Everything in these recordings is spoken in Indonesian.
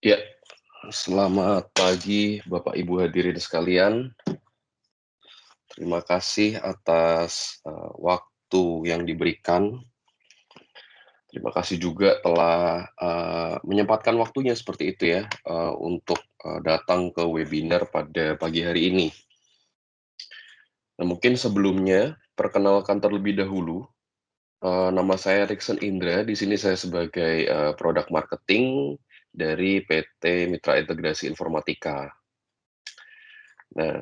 Ya, selamat pagi Bapak Ibu hadirin sekalian. Terima kasih atas waktu yang diberikan. Terima kasih juga telah menyempatkan waktunya seperti itu ya untuk datang ke webinar pada pagi hari ini. Nah, mungkin sebelumnya perkenalkan terlebih dahulu. Nama saya Riksen Indra. Di sini saya sebagai product marketing dari PT Mitra Integrasi Informatika. Nah,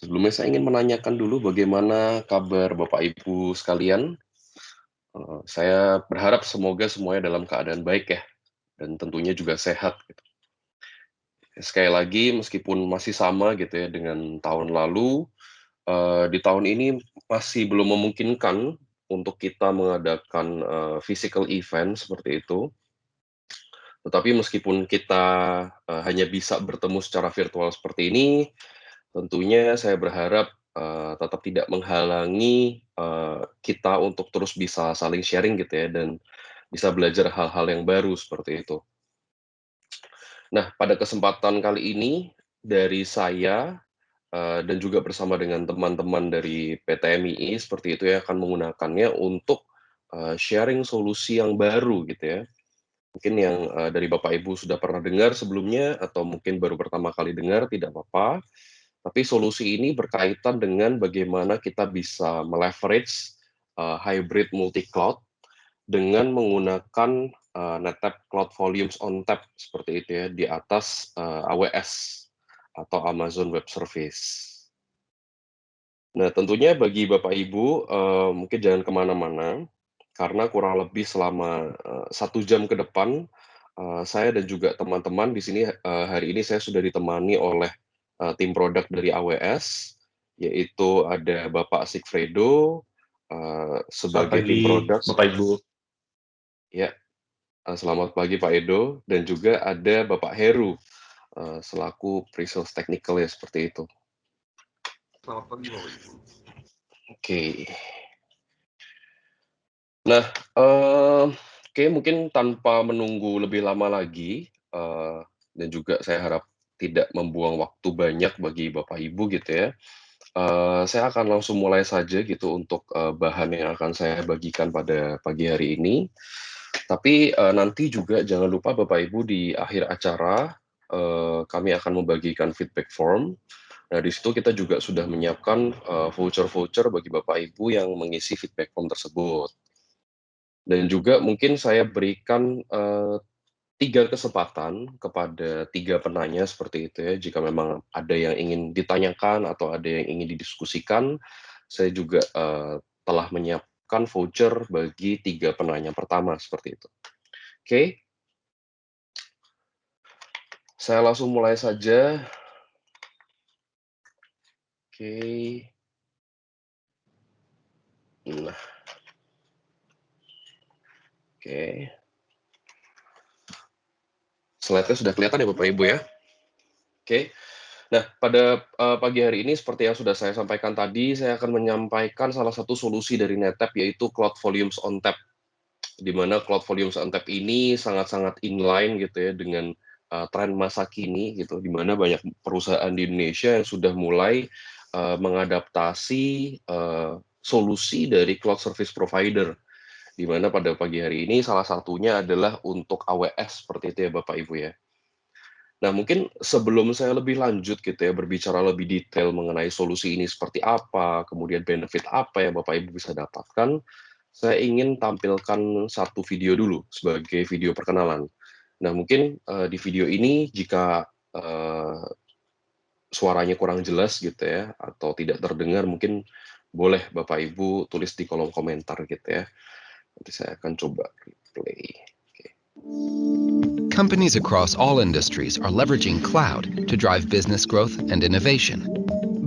sebelumnya saya ingin menanyakan dulu bagaimana kabar Bapak Ibu sekalian. Saya berharap semoga semuanya dalam keadaan baik ya, dan tentunya juga sehat gitu. Sekali lagi meskipun masih sama gitu ya dengan tahun lalu, di tahun ini masih belum memungkinkan untuk kita mengadakan physical event seperti itu. Tetapi meskipun kita hanya bisa bertemu secara virtual seperti ini, tentunya saya berharap tetap tidak menghalangi kita untuk terus bisa saling sharing gitu ya, dan bisa belajar hal-hal yang baru seperti itu. Nah, pada kesempatan kali ini dari saya dan juga bersama dengan teman-teman dari PTMII seperti itu ya, akan menggunakannya untuk sharing solusi yang baru gitu ya. Mungkin yang dari Bapak Ibu sudah pernah dengar sebelumnya atau mungkin baru pertama kali dengar, tidak apa-apa. Tapi solusi ini berkaitan dengan bagaimana kita bisa meleverage hybrid multi-cloud dengan menggunakan NetApp Cloud Volumes ONTAP seperti itu ya, di atas AWS atau Amazon Web Service. Nah, tentunya bagi Bapak Ibu, mungkin jangan kemana-mana, karena kurang lebih selama 1 jam ke depan, saya dan juga teman-teman di sini, hari ini saya sudah ditemani oleh tim produk dari AWS, yaitu ada Bapak Sigfredo, Selamat sebagai tim pagi, produk. Bapak Ibu. Ya, selamat pagi Pak Edo, dan juga ada Bapak Heru, selaku pre-sales technical ya, seperti itu. Selamat pagi, Bapak Ibu. Oke. Nah, oke, mungkin tanpa menunggu lebih lama lagi, dan juga saya harap tidak membuang waktu banyak bagi Bapak Ibu gitu ya, saya akan langsung mulai saja gitu untuk bahan yang akan saya bagikan pada pagi hari ini. Tapi nanti juga jangan lupa Bapak Ibu di akhir acara kami akan membagikan feedback form. Nah, di situ kita juga sudah menyiapkan voucher-voucher bagi Bapak Ibu yang mengisi feedback form tersebut. Dan juga mungkin saya berikan 3 kesempatan kepada 3 penanya seperti itu ya, jika memang ada yang ingin ditanyakan atau ada yang ingin didiskusikan, saya juga telah menyiapkan voucher bagi 3 penanya pertama seperti itu. Oke. Saya langsung mulai saja. Oke. Nah. Oke. Slide-nya sudah kelihatan ya Bapak Ibu ya? Oke. Nah, pada pagi hari ini seperti yang sudah saya sampaikan tadi, saya akan menyampaikan salah satu solusi dari NetApp, yaitu Cloud Volumes ONTAP. Di mana Cloud Volumes ONTAP ini sangat-sangat inline gitu ya dengan tren masa kini gitu, di mana banyak perusahaan di Indonesia yang sudah mulai mengadaptasi solusi dari cloud service provider, di mana pada pagi hari ini salah satunya adalah untuk AWS seperti itu ya Bapak Ibu ya. Nah, mungkin sebelum saya lebih lanjut gitu ya, berbicara lebih detail mengenai solusi ini seperti apa, kemudian benefit apa yang Bapak Ibu bisa dapatkan, saya ingin tampilkan satu video dulu sebagai video perkenalan. Nah, mungkin di video ini jika suaranya kurang jelas gitu ya, atau tidak terdengar, mungkin boleh Bapak Ibu tulis di kolom komentar gitu ya. Nanti saya akan coba replay. Companies across all industries are leveraging cloud to drive business growth and innovation.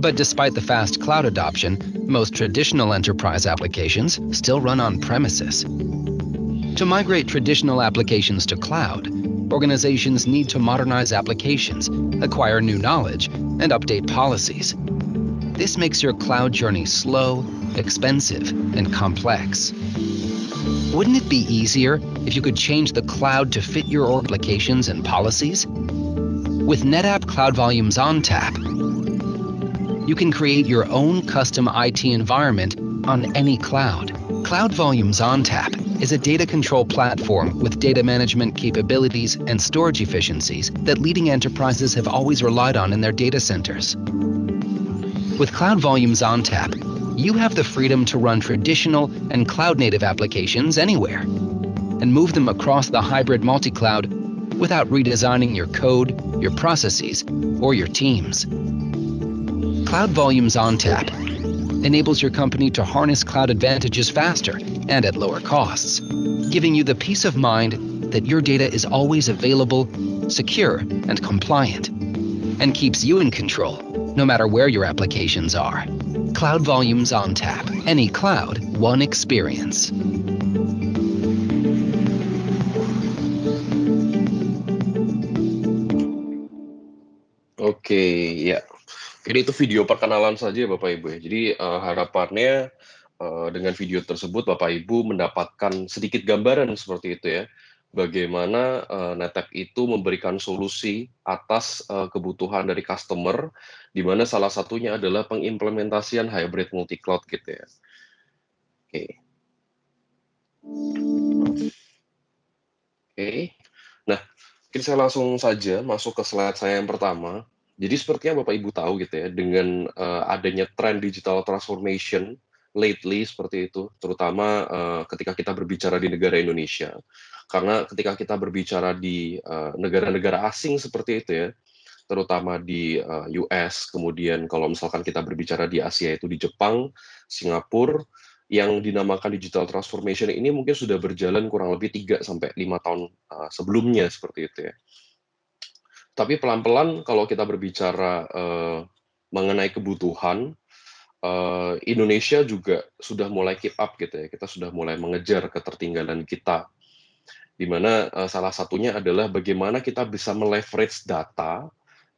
But despite the fast cloud adoption, most traditional enterprise applications still run on premises. To migrate traditional applications to cloud, organizations need to modernize applications, acquire new knowledge, and update policies. This makes your cloud journey slow, expensive, and complex. Wouldn't it be easier if you could change the cloud to fit your applications and policies? With NetApp Cloud Volumes ONTAP, you can create your own custom IT environment on any cloud. Cloud Volumes ONTAP is a data control platform with data management capabilities and storage efficiencies that leading enterprises have always relied on in their data centers. With Cloud Volumes ONTAP, you have the freedom to run traditional and cloud-native applications anywhere and move them across the hybrid multi-cloud without redesigning your code, your processes, or your teams. Cloud Volumes ONTAP enables your company to harness cloud advantages faster and at lower costs, giving you the peace of mind that your data is always available, secure, and compliant, and keeps you in control no matter where your applications are. Cloud Volumes ONTAP. Any cloud, one experience. Oke, ya. Ini itu video perkenalan saja ya Bapak Ibu ya. Jadi harapannya dengan video tersebut Bapak Ibu mendapatkan sedikit gambaran seperti itu ya. Bagaimana NetApp itu memberikan solusi atas kebutuhan dari customer, di mana salah satunya adalah pengimplementasian hybrid multi-cloud gitu ya. Oke. Oke. Nah, mungkin saya langsung saja masuk ke slide saya yang pertama. Jadi seperti yang Bapak Ibu tahu gitu ya, dengan adanya tren digital transformation lately seperti itu, terutama ketika kita berbicara di negara Indonesia. Karena ketika kita berbicara di negara-negara asing seperti itu ya, terutama di US, kemudian kalau misalkan kita berbicara di Asia itu di Jepang, Singapura, yang dinamakan digital transformation ini mungkin sudah berjalan kurang lebih 3-5 tahun sebelumnya seperti itu ya. Tapi pelan-pelan kalau kita berbicara mengenai kebutuhan, Indonesia juga sudah mulai keep up gitu ya. Kita sudah mulai mengejar ketertinggalan kita. Di mana salah satunya adalah bagaimana kita bisa meleverage data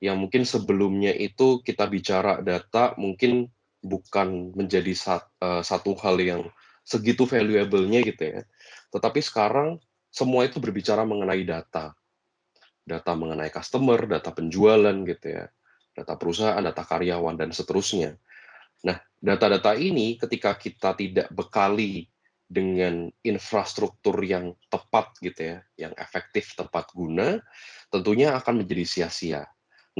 yang mungkin sebelumnya itu kita bicara data mungkin bukan menjadi satu hal yang segitu valuable-nya gitu ya. Tetapi sekarang semua itu berbicara mengenai data. Data mengenai customer, data penjualan gitu ya. Data perusahaan, data karyawan, dan seterusnya. Nah, data-data ini ketika kita tidak bekali dengan infrastruktur yang tepat gitu ya, yang efektif, tepat guna, tentunya akan menjadi sia-sia.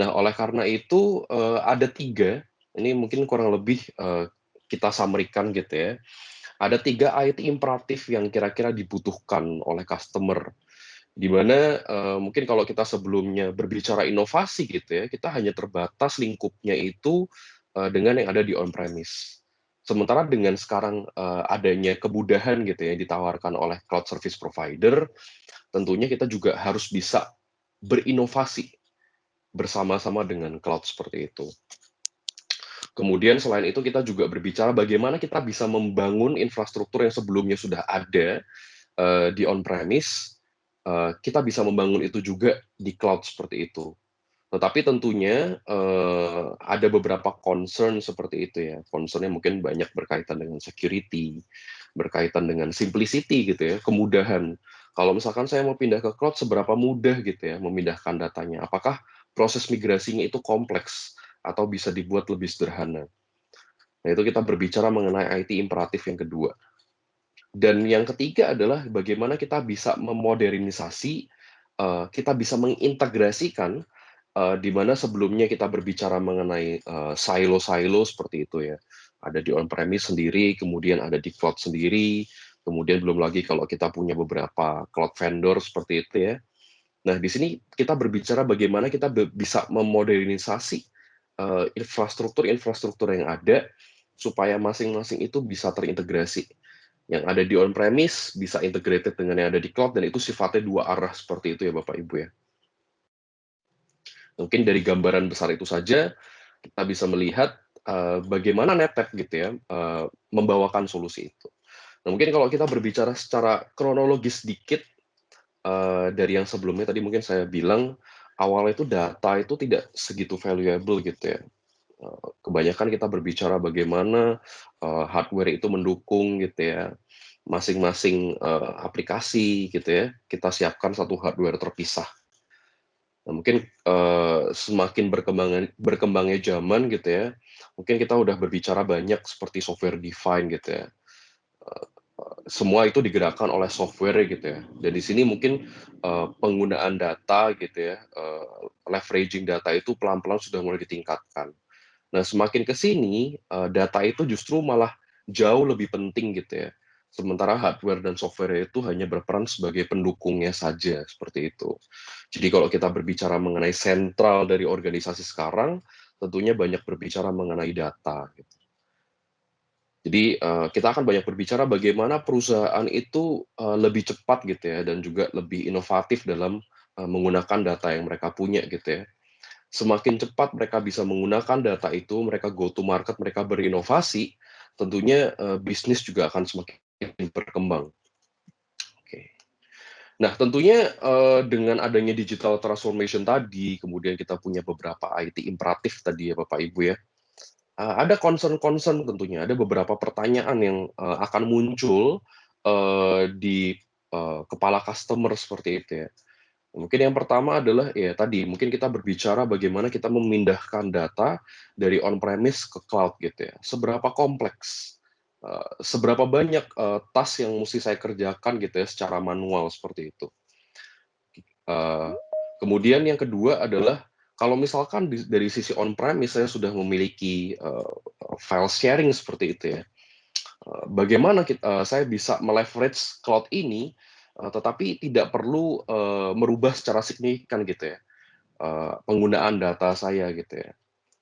Nah, oleh karena itu ada 3, ini mungkin kurang lebih kita summary-kan gitu ya. Ada 3 IT imperatif yang kira-kira dibutuhkan oleh customer. Di mana mungkin kalau kita sebelumnya berbicara inovasi gitu ya, kita hanya terbatas lingkupnya itu dengan yang ada di on-premise. Sementara dengan sekarang adanya kemudahan gitu ya, yang ditawarkan oleh cloud service provider, tentunya kita juga harus bisa berinovasi bersama-sama dengan cloud seperti itu. Kemudian selain itu kita juga berbicara bagaimana kita bisa membangun infrastruktur yang sebelumnya sudah ada di on-premise, kita bisa membangun itu juga di cloud seperti itu. Tetapi tentunya ada beberapa concern seperti itu ya. Concern-nya mungkin banyak berkaitan dengan security, berkaitan dengan simplicity gitu ya, kemudahan. Kalau misalkan saya mau pindah ke cloud, seberapa mudah gitu ya memindahkan datanya? Apakah proses migrasinya itu kompleks atau bisa dibuat lebih sederhana? Nah, itu kita berbicara mengenai IT imperatif yang kedua. Dan yang ketiga adalah bagaimana kita bisa memodernisasi, kita bisa mengintegrasikan, di mana sebelumnya kita berbicara mengenai silo-silo seperti itu ya. Ada di on-premise sendiri, kemudian ada di cloud sendiri, kemudian belum lagi kalau kita punya beberapa cloud vendor seperti itu ya. Nah, di sini kita berbicara bagaimana kita bisa memodernisasi infrastruktur-infrastruktur yang ada supaya masing-masing itu bisa terintegrasi. Yang ada di on-premise bisa integrated dengan yang ada di cloud, dan itu sifatnya dua arah seperti itu ya Bapak Ibu ya. Mungkin dari gambaran besar itu saja kita bisa melihat bagaimana NetApp gitu ya membawakan solusi itu. Nah, mungkin kalau kita berbicara secara kronologis sedikit dari yang sebelumnya tadi mungkin saya bilang awalnya itu data itu tidak segitu valuable gitu ya. Kebanyakan kita berbicara bagaimana hardware itu mendukung gitu ya, masing-masing aplikasi gitu ya, kita siapkan satu hardware terpisah. Nah, mungkin semakin berkembangnya zaman gitu ya, mungkin kita udah berbicara banyak seperti software defined gitu ya. Semua itu digerakkan oleh software gitu ya. Dan di sini mungkin penggunaan data gitu ya, leveraging data itu pelan-pelan sudah mulai ditingkatkan. Nah, semakin ke sini, data itu justru malah jauh lebih penting gitu ya. Sementara hardware dan software itu hanya berperan sebagai pendukungnya saja, seperti itu. Jadi kalau kita berbicara mengenai sentral dari organisasi sekarang, tentunya banyak berbicara mengenai data. Gitu. Jadi kita akan banyak berbicara bagaimana perusahaan itu lebih cepat gitu ya, dan juga lebih inovatif dalam menggunakan data yang mereka punya gitu ya. Semakin cepat mereka bisa menggunakan data itu, mereka go to market, mereka berinovasi, tentunya bisnis juga akan semakin berkembang. Oke. Nah, tentunya dengan adanya digital transformation tadi, kemudian kita punya beberapa IT imperatif tadi ya Bapak Ibu ya, ada concern-concern tentunya, ada beberapa pertanyaan yang akan muncul di kepala customer seperti itu ya. Mungkin yang pertama adalah ya tadi, mungkin kita berbicara bagaimana kita memindahkan data dari on-premise ke cloud gitu ya. Seberapa kompleks, seberapa banyak task yang mesti saya kerjakan gitu ya secara manual seperti itu. Kemudian yang kedua adalah kalau misalkan dari sisi on-premise saya sudah memiliki file sharing seperti itu ya. Bagaimana saya bisa meleverage cloud ini, tetapi tidak perlu merubah secara signifikan gitu ya, penggunaan data saya gitu ya.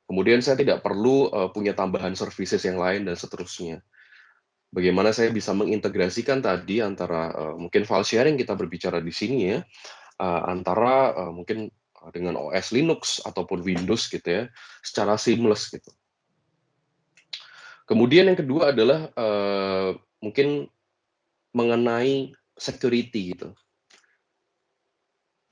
Kemudian saya tidak perlu punya tambahan services yang lain dan seterusnya. Bagaimana saya bisa mengintegrasikan tadi antara mungkin file sharing kita berbicara di sini ya, antara mungkin dengan OS Linux ataupun Windows gitu ya, secara seamless gitu. Kemudian yang kedua adalah mungkin mengenai security gitu.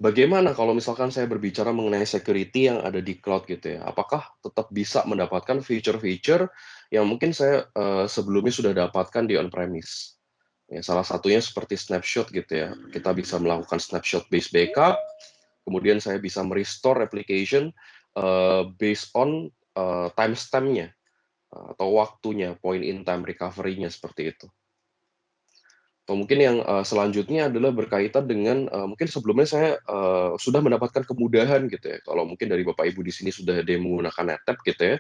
Bagaimana kalau misalkan saya berbicara mengenai security yang ada di cloud gitu ya? Apakah tetap bisa mendapatkan feature-feature yang mungkin saya sebelumnya sudah dapatkan di on-premise? Ya, salah satunya seperti snapshot gitu ya. Kita bisa melakukan snapshot based backup, kemudian saya bisa merestore application based on timestamp-nya atau waktunya, point in time recovery-nya seperti itu. Atau mungkin yang selanjutnya adalah berkaitan dengan mungkin sebelumnya saya sudah mendapatkan kemudahan gitu ya. Kalau mungkin dari Bapak Ibu di sini sudah ada yang menggunakan NetApp gitu ya,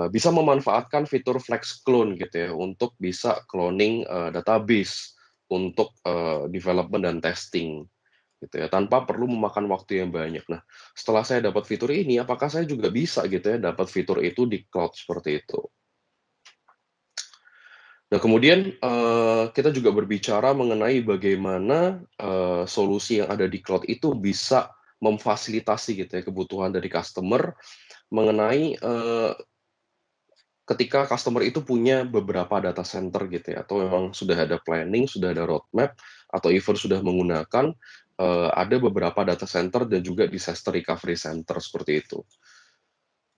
bisa memanfaatkan fitur Flex Clone gitu ya untuk bisa cloning database untuk development dan testing gitu ya, tanpa perlu memakan waktu yang banyak. Nah, setelah saya dapat fitur ini, apakah saya juga bisa gitu ya dapat fitur itu di cloud seperti itu? Nah, kemudian kita juga berbicara mengenai bagaimana solusi yang ada di cloud itu bisa memfasilitasi gitu ya kebutuhan dari customer mengenai ketika customer itu punya beberapa data center gitu ya, atau memang sudah ada planning, sudah ada roadmap, atau even sudah menggunakan ada beberapa data center dan juga disaster recovery center seperti itu.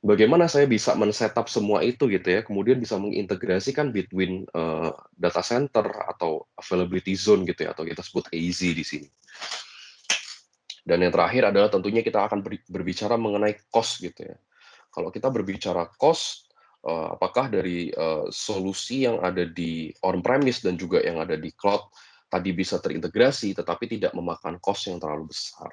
Bagaimana saya bisa men-setup semua itu gitu ya, kemudian bisa mengintegrasikan between data center atau availability zone gitu ya, atau kita sebut AZ di sini. Dan yang terakhir adalah tentunya kita akan berbicara mengenai cost gitu ya. Kalau kita berbicara cost, apakah dari solusi yang ada di on-premise dan juga yang ada di cloud tadi bisa terintegrasi, tetapi tidak memakan cost yang terlalu besar.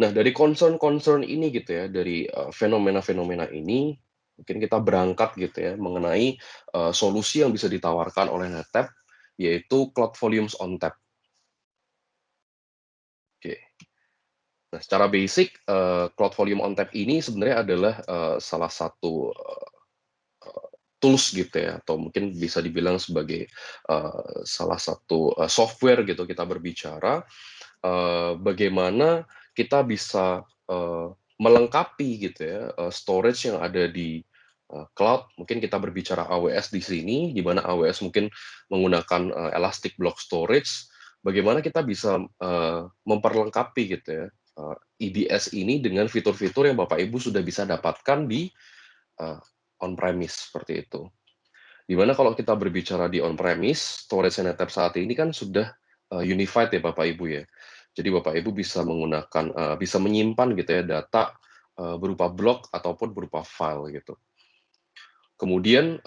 Nah, dari concern-concern ini gitu ya, dari fenomena-fenomena ini, mungkin kita berangkat gitu ya mengenai solusi yang bisa ditawarkan oleh NetApp, yaitu Cloud Volumes ONTAP. Oke. Nah, secara basic, Cloud Volume ONTAP ini sebenarnya adalah salah satu tools gitu ya, atau mungkin bisa dibilang sebagai salah satu software gitu kita berbicara bagaimana kita bisa melengkapi gitu ya storage yang ada di cloud. Mungkin kita berbicara AWS di sini, di mana AWS mungkin menggunakan Elastic Block Storage. Bagaimana kita bisa memperlengkapi gitu ya EBS ini dengan fitur-fitur yang Bapak Ibu sudah bisa dapatkan di on-premise seperti itu. Di mana kalau kita berbicara di on-premise, storage NetApp saat ini kan sudah unified ya Bapak Ibu ya. Jadi Bapak Ibu bisa menggunakan bisa menyimpan gitu ya data berupa blok ataupun berupa file gitu. Kemudian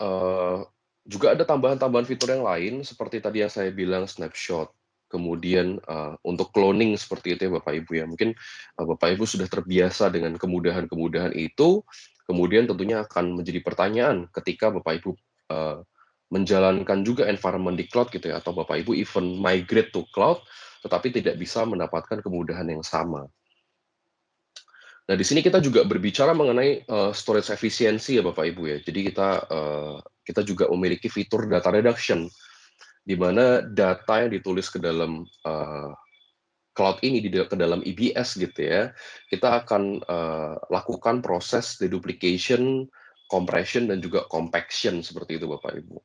juga ada tambahan-tambahan fitur yang lain seperti tadi yang saya bilang snapshot. Kemudian untuk cloning seperti itu ya Bapak Ibu ya. Mungkin Bapak Ibu sudah terbiasa dengan kemudahan-kemudahan itu, kemudian tentunya akan menjadi pertanyaan ketika Bapak Ibu menjalankan juga environment di cloud gitu ya, atau Bapak Ibu even migrate to cloud, tetapi tidak bisa mendapatkan kemudahan yang sama. Nah, di sini kita juga berbicara mengenai storage efisiensi ya Bapak Ibu ya. Jadi kita juga memiliki fitur data reduction, di mana data yang ditulis ke dalam cloud ini ke dalam EBS gitu ya, kita akan lakukan proses deduplication, compression dan juga compaction seperti itu Bapak Ibu.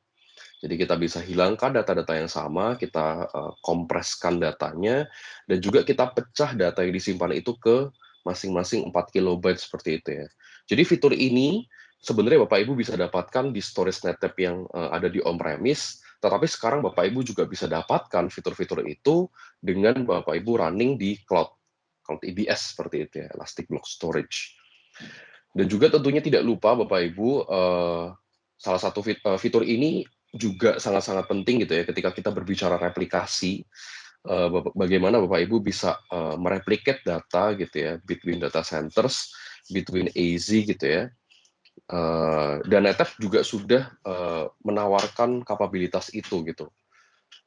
Jadi kita bisa hilangkan data-data yang sama, kita kompreskan datanya, dan juga kita pecah data yang disimpan itu ke masing-masing 4 kilobyte seperti itu ya. Jadi fitur ini sebenarnya Bapak Ibu bisa dapatkan di storage NetApp yang ada di on-premise, tetapi sekarang Bapak Ibu juga bisa dapatkan fitur-fitur itu dengan Bapak Ibu running di cloud EBS seperti itu ya, Elastic Block Storage. Dan juga tentunya tidak lupa Bapak Ibu, salah satu fitur ini juga sangat-sangat penting gitu ya ketika kita berbicara replikasi, bagaimana Bapak Ibu bisa mereplicate data gitu ya between data centers, between AZ gitu ya. Dan NetApp juga sudah menawarkan kapabilitas itu gitu.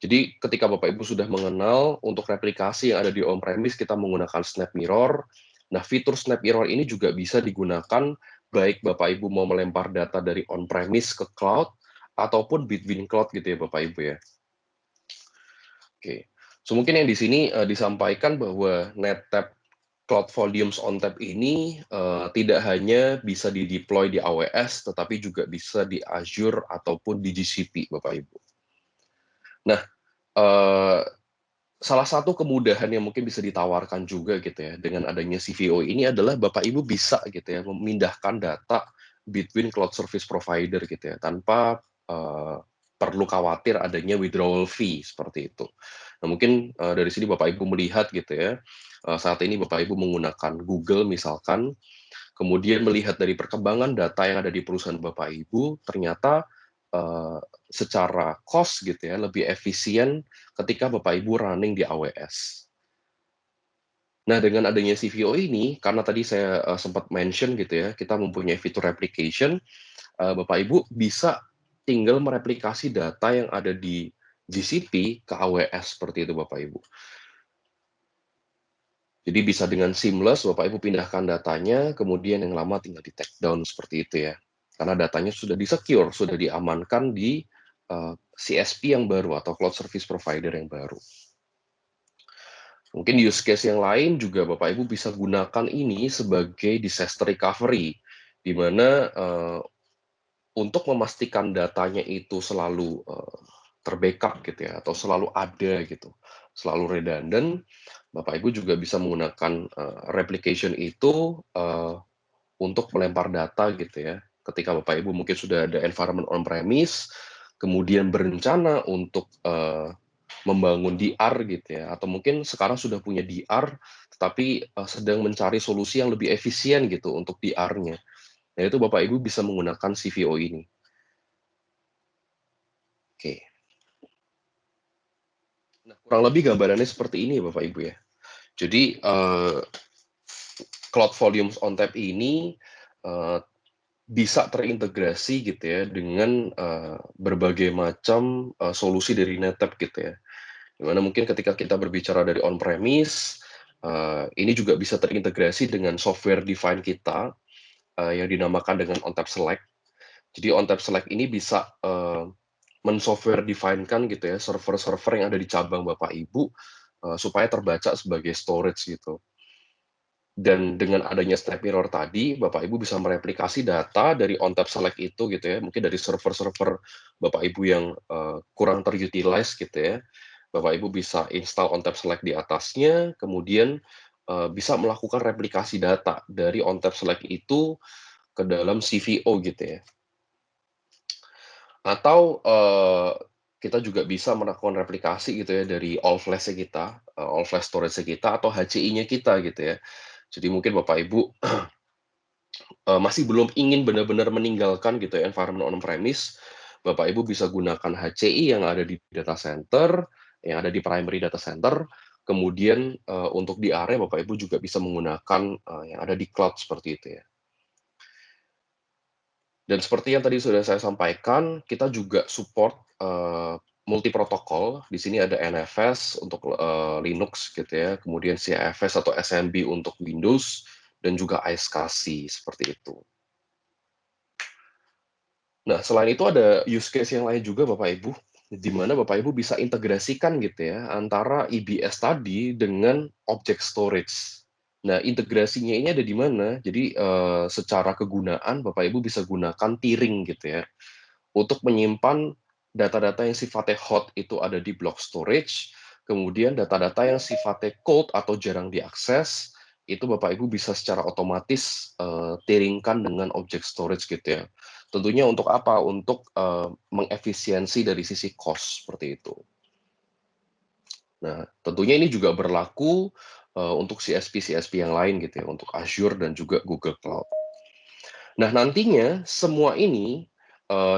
Jadi ketika Bapak Ibu sudah mengenal untuk replikasi yang ada di on-premise kita menggunakan Snap Mirror. Nah, fitur Snap Mirror ini juga bisa digunakan baik Bapak Ibu mau melempar data dari on-premise ke cloud ataupun between cloud gitu ya Bapak Ibu ya. Oke. So mungkin yang di sini disampaikan bahwa NetApp Cloud Volumes ONTAP ini tidak hanya bisa di-deploy di AWS, tetapi juga bisa di Azure ataupun di GCP, Bapak Ibu. Nah, salah satu kemudahan yang mungkin bisa ditawarkan juga gitu ya dengan adanya CVO ini adalah Bapak Ibu bisa gitu ya memindahkan data between cloud service provider gitu ya tanpa perlu khawatir adanya withdrawal fee seperti itu. Nah, mungkin dari sini Bapak Ibu melihat gitu ya saat ini Bapak Ibu menggunakan Google misalkan, kemudian melihat dari perkembangan data yang ada di perusahaan Bapak Ibu, ternyata secara cost gitu ya lebih efisien ketika Bapak Ibu running di AWS. Nah, dengan adanya CVO ini, karena tadi saya sempat mention gitu ya, kita mempunyai fitur replication, Bapak Ibu bisa tinggal mereplikasi data yang ada di GCP ke AWS seperti itu Bapak Ibu. Jadi bisa dengan seamless Bapak Ibu pindahkan datanya, kemudian yang lama tinggal di take down seperti itu ya. Karena datanya sudah di-secure, sudah diamankan di CSP yang baru atau cloud service provider yang baru. Mungkin use case yang lain juga Bapak Ibu bisa gunakan ini sebagai disaster recovery, di mana untuk memastikan datanya itu selalu terbackup gitu ya, atau selalu ada gitu, selalu redundant, Bapak Ibu juga bisa menggunakan replication itu untuk melempar data gitu ya. Ketika Bapak Ibu mungkin sudah ada environment on-premise, kemudian berencana untuk membangun DR gitu ya, atau mungkin sekarang sudah punya DR, tetapi sedang mencari solusi yang lebih efisien gitu untuk DR-nya. Nah, itu Bapak Ibu bisa menggunakan CVO ini. Oke. Nah, kurang lebih gambarannya seperti ini ya Bapak Ibu ya. Jadi Cloud Volumes ONTAP ini bisa terintegrasi gitu ya dengan berbagai macam solusi dari NetApp gitu ya. Dimana mungkin ketika kita berbicara dari on-premise, ini juga bisa terintegrasi dengan software define kita yang dinamakan dengan ONTAP Select. Jadi ONTAP Select ini bisa men-software define-kan gitu ya server-server yang ada di cabang Bapak Ibu supaya terbaca sebagai storage gitu. Dan dengan adanya Snap Mirror tadi, Bapak Ibu bisa mereplikasi data dari ONTAP Select itu gitu ya, mungkin dari server-server Bapak Ibu yang kurang terutilize gitu ya. Bapak Ibu bisa install ONTAP Select di atasnya, kemudian bisa melakukan replikasi data dari ONTAP Select itu ke dalam CVO gitu ya. Atau, kita juga bisa melakukan replikasi gitu ya dari all flash-nya kita, all flash storage-nya kita atau HCI-nya kita gitu ya. Jadi mungkin Bapak Ibu, masih belum ingin benar-benar meninggalkan gitu ya environment on-premise, Bapak Ibu bisa gunakan HCI yang ada di data center, yang ada di primary data center, kemudian, untuk di area Bapak Ibu juga bisa menggunakan, yang ada di cloud seperti itu ya. Dan seperti yang tadi sudah saya sampaikan, kita juga support, multi protokol. Di sini ada NFS untuk, Linux gitu ya, kemudian CFS atau SMB untuk Windows, dan juga iSCSI, seperti itu. Nah, selain itu ada use case yang lain juga Bapak Ibu, di mana Bapak Ibu bisa integrasikan gitu ya, antara EBS tadi dengan object storage. Nah, integrasinya ini ada di mana? Jadi, secara kegunaan Bapak Ibu bisa gunakan tiering gitu ya, untuk menyimpan data-data yang sifatnya hot itu ada di block storage, kemudian data-data yang sifatnya cold atau jarang diakses, itu Bapak Ibu bisa secara otomatis, tiringkan dengan object storage gitu ya. Tentunya untuk apa? Untuk, mengefisiensi dari sisi cost, seperti itu. Nah, tentunya ini juga berlaku, untuk CSP-CSP yang lain gitu ya, untuk Azure dan juga Google Cloud. Nah, nantinya semua ini,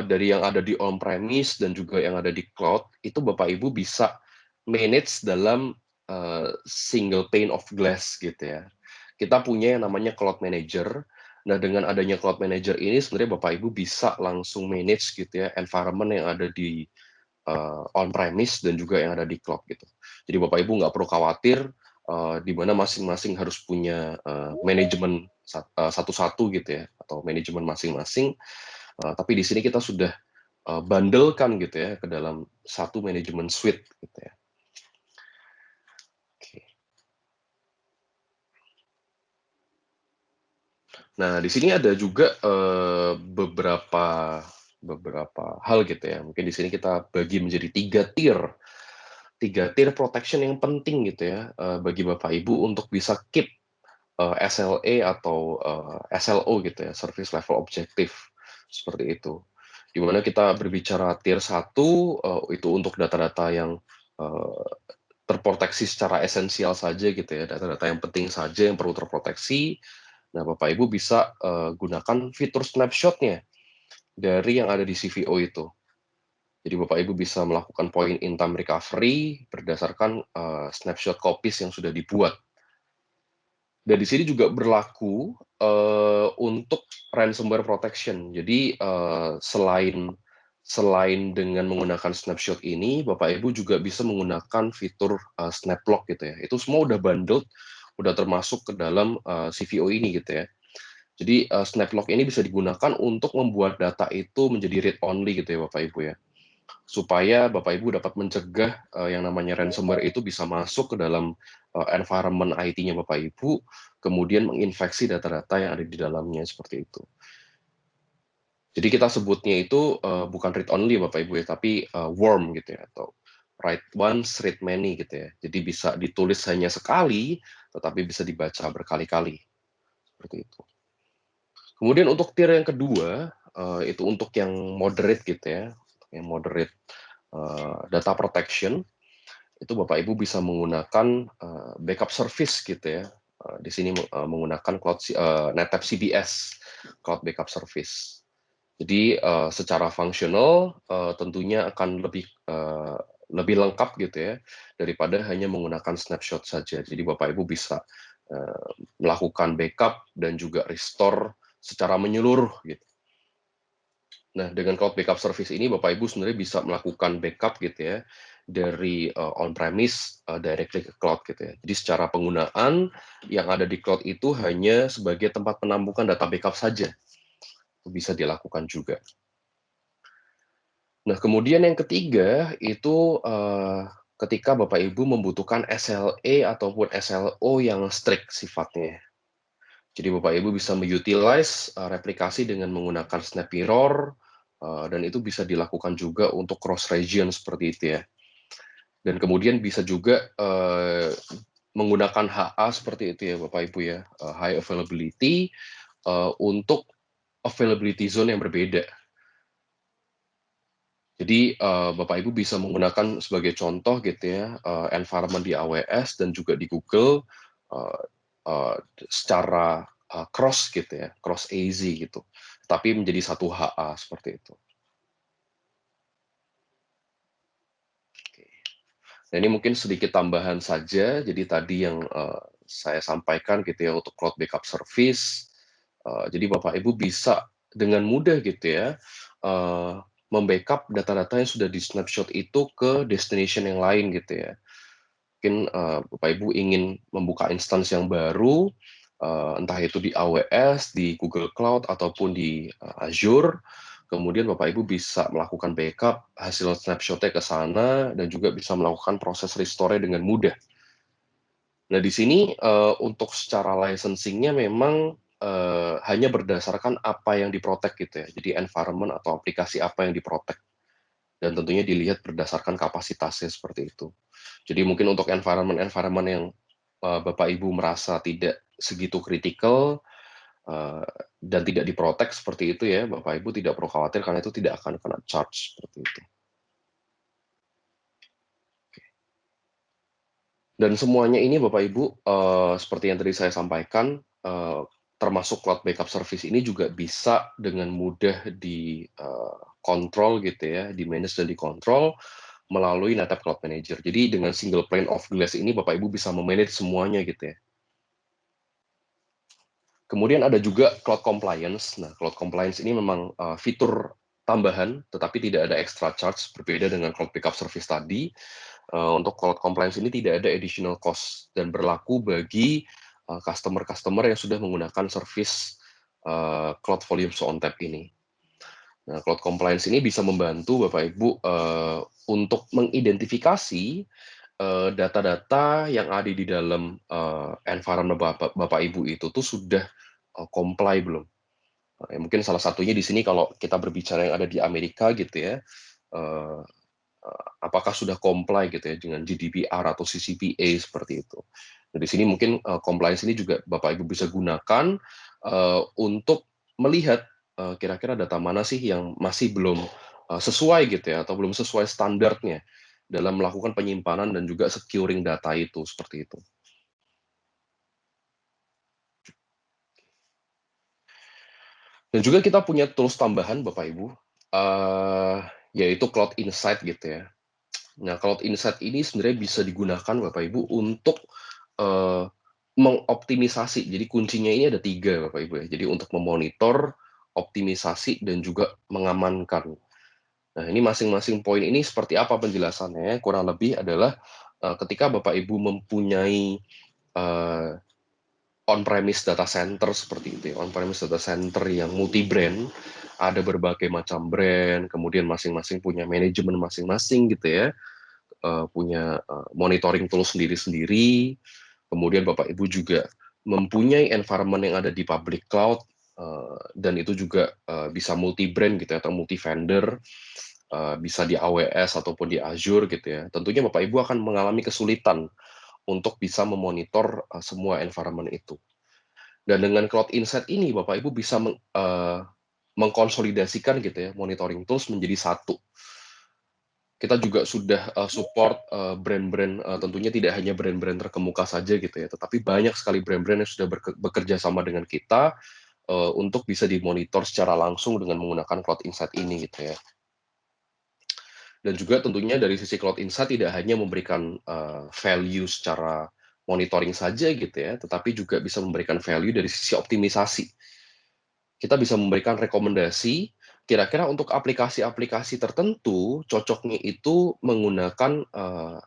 dari yang ada di on-premise dan juga yang ada di cloud, itu Bapak Ibu bisa manage dalam, single pane of glass gitu ya. Kita punya yang namanya Cloud Manager. Nah, dengan adanya Cloud Manager ini sebenarnya Bapak Ibu bisa langsung manage gitu ya, environment yang ada di, on-premise dan juga yang ada di cloud gitu. Jadi Bapak Ibu nggak perlu khawatir, di mana masing-masing harus punya, manajemen satu-satu gitu ya, atau manajemen masing-masing, tapi di sini kita sudah, bundle-kan gitu ya, ke dalam satu manajemen suite gitu ya. Oke. Nah, di sini ada juga, beberapa hal gitu ya, mungkin di sini kita bagi menjadi 3 tier protection yang penting gitu ya, bagi Bapak Ibu untuk bisa keep, SLA atau, SLO gitu ya, service level objective, seperti itu. Di mana kita berbicara tier 1, itu untuk data-data yang, eee, terproteksi secara esensial saja gitu ya, data-data yang penting saja yang perlu terproteksi. Nah, Bapak Ibu bisa, gunakan fitur snapshot-nya dari yang ada di CVO itu. Jadi Bapak Ibu bisa melakukan point in time recovery berdasarkan, snapshot copies yang sudah dibuat. Dan di sini juga berlaku, untuk ransomware protection. Jadi, selain dengan menggunakan snapshot ini, Bapak Ibu juga bisa menggunakan fitur, snap lock gitu ya. Itu semua udah bundled, udah termasuk ke dalam, CVO ini gitu ya. Jadi, snap lock ini bisa digunakan untuk membuat data itu menjadi read only gitu ya Bapak Ibu ya. Supaya Bapak Ibu dapat mencegah, yang namanya ransomware itu bisa masuk ke dalam, environment IT-nya Bapak Ibu, kemudian menginfeksi data-data yang ada di dalamnya, seperti itu. Jadi kita sebutnya itu, bukan read only Bapak Ibu ya, tapi, worm gitu ya, atau write once, read many gitu ya. Jadi bisa ditulis hanya sekali, tetapi bisa dibaca berkali-kali, seperti itu. Kemudian untuk tier yang kedua, itu untuk yang moderate gitu ya, yang moderate, data protection, itu Bapak Ibu bisa menggunakan, backup service gitu ya, di sini menggunakan NetApp CBS, Cloud Backup Service. Jadi, secara fungsional, tentunya akan lebih lengkap gitu ya, daripada hanya menggunakan snapshot saja. Jadi Bapak Ibu bisa, melakukan backup dan juga restore secara menyeluruh gitu. Nah, dengan Cloud Backup Service ini Bapak Ibu sebenarnya bisa melakukan backup gitu ya, dari, on-premise, directly ke cloud gitu ya. Jadi secara penggunaan, yang ada di cloud itu hanya sebagai tempat penampungan data backup saja, bisa dilakukan juga. Nah, kemudian yang ketiga itu, ketika Bapak Ibu membutuhkan SLA ataupun SLO yang strict sifatnya. Jadi Bapak Ibu bisa me-utilize, replikasi dengan menggunakan Snap Mirror, dan itu bisa dilakukan juga untuk cross region seperti itu ya. Dan kemudian bisa juga, menggunakan HA seperti itu ya Bapak Ibu ya, high availability, untuk availability zone yang berbeda. Jadi Bapak Ibu bisa menggunakan sebagai contoh gitu ya, environment di AWS dan juga di Google uh, uh, secara cross gitu ya, cross AZ gitu, tapi menjadi satu HA seperti itu. Oke. Nah, ini mungkin sedikit tambahan saja. Jadi tadi yang saya sampaikan gitu ya untuk cloud backup service. Jadi Bapak Ibu bisa dengan mudah gitu ya membackup data-data yang sudah di snapshot itu ke destination yang lain gitu ya. Mungkin Bapak Ibu ingin membuka instance yang baru, entah itu di AWS, di Google Cloud ataupun di Azure. Kemudian Bapak Ibu bisa melakukan backup hasil snapshot-nya ke sana dan juga bisa melakukan proses restore dengan mudah. Nah, di sini untuk secara licensing-nya memang hanya berdasarkan apa yang diprotect gitu ya. Jadi environment atau aplikasi apa yang diprotect. Dan tentunya dilihat berdasarkan kapasitasnya seperti itu. Jadi mungkin untuk environment-environment yang Bapak Ibu merasa tidak segitu kritikal dan tidak diprotek seperti itu ya, Bapak Ibu tidak perlu khawatir karena itu tidak akan kena charge seperti itu. Dan semuanya ini Bapak Ibu seperti yang tadi saya sampaikan, termasuk cloud backup service ini juga bisa dengan mudah dikontrol gitu ya, di-manage dan dikontrol melalui NetApp Cloud Manager. Jadi dengan single pane of glass ini Bapak Ibu bisa memanage semuanya gitu ya. Kemudian ada juga cloud compliance. Nah, cloud compliance ini memang fitur tambahan, tetapi tidak ada extra charge, berbeda dengan cloud backup service tadi. Untuk cloud compliance ini tidak ada additional cost dan berlaku bagi customer-customer yang sudah menggunakan service Cloud Volumes ONTAP ini. Nah, cloud compliance ini bisa membantu Bapak Ibu untuk mengidentifikasi data-data yang ada di dalam environment Bapak Ibu itu tuh sudah comply belum. Mungkin salah satunya di sini kalau kita berbicara yang ada di Amerika gitu ya, apakah sudah comply gitu ya dengan GDPR atau CCPA seperti itu. Nah, di sini mungkin compliance ini juga Bapak Ibu bisa gunakan untuk melihat kira-kira data mana sih yang masih belum sesuai gitu ya, atau belum sesuai standarnya dalam melakukan penyimpanan dan juga securing data itu seperti itu. Dan juga kita punya tools tambahan Bapak Ibu, yaitu Cloud Insight gitu ya. Nah, Cloud Insight ini sebenarnya bisa digunakan Bapak Ibu untuk mengoptimisasi. Jadi kuncinya ini ada 3 Bapak Ibu ya. Jadi untuk memonitor, optimisasi, dan juga mengamankan. Nah, ini masing-masing poin ini seperti apa penjelasannya? Kurang lebih adalah ketika Bapak Ibu mempunyai on-premise data center seperti itu ya, on-premise data center yang multi-brand, ada berbagai macam brand, kemudian masing-masing punya manajemen masing-masing gitu ya, punya monitoring tool sendiri-sendiri, kemudian Bapak Ibu juga mempunyai environment yang ada di public cloud, dan itu juga bisa multi-brand gitu ya, atau multi-vendor, bisa di AWS ataupun di Azure gitu ya. Tentunya Bapak Ibu akan mengalami kesulitan untuk bisa memonitor semua environment itu. Dan dengan Cloud Insight ini Bapak Ibu bisa mengkonsolidasikan gitu ya, monitoring tools menjadi satu. Kita juga sudah support brand-brand, tentunya tidak hanya brand-brand terkemuka saja gitu ya, tetapi banyak sekali brand-brand yang sudah bekerja sama dengan kita untuk bisa dimonitor secara langsung dengan menggunakan Cloud Insight ini gitu ya. Dan juga tentunya dari sisi Cloud Insight tidak hanya memberikan value secara monitoring saja gitu ya, tetapi juga bisa memberikan value dari sisi optimisasi. Kita bisa memberikan rekomendasi, kira-kira untuk aplikasi-aplikasi tertentu, cocoknya itu menggunakan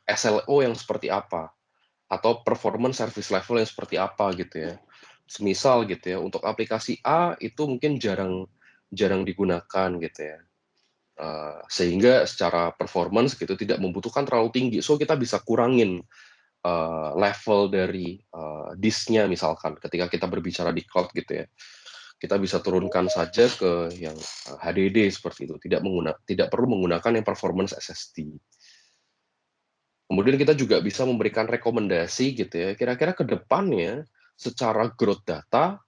SLO yang seperti apa, atau performance service level yang seperti apa gitu ya. Semisal gitu ya, untuk aplikasi A itu mungkin jarang digunakan gitu ya. Sehingga secara performance gitu tidak membutuhkan terlalu tinggi, so kita bisa kurangin level dari disknya misalkan ketika kita berbicara di cloud gitu ya. Kita bisa turunkan saja ke yang HDD seperti itu, tidak perlu menggunakan yang performance SSD. Kemudian kita juga bisa memberikan rekomendasi gitu ya, kira-kira ke depannya secara growth data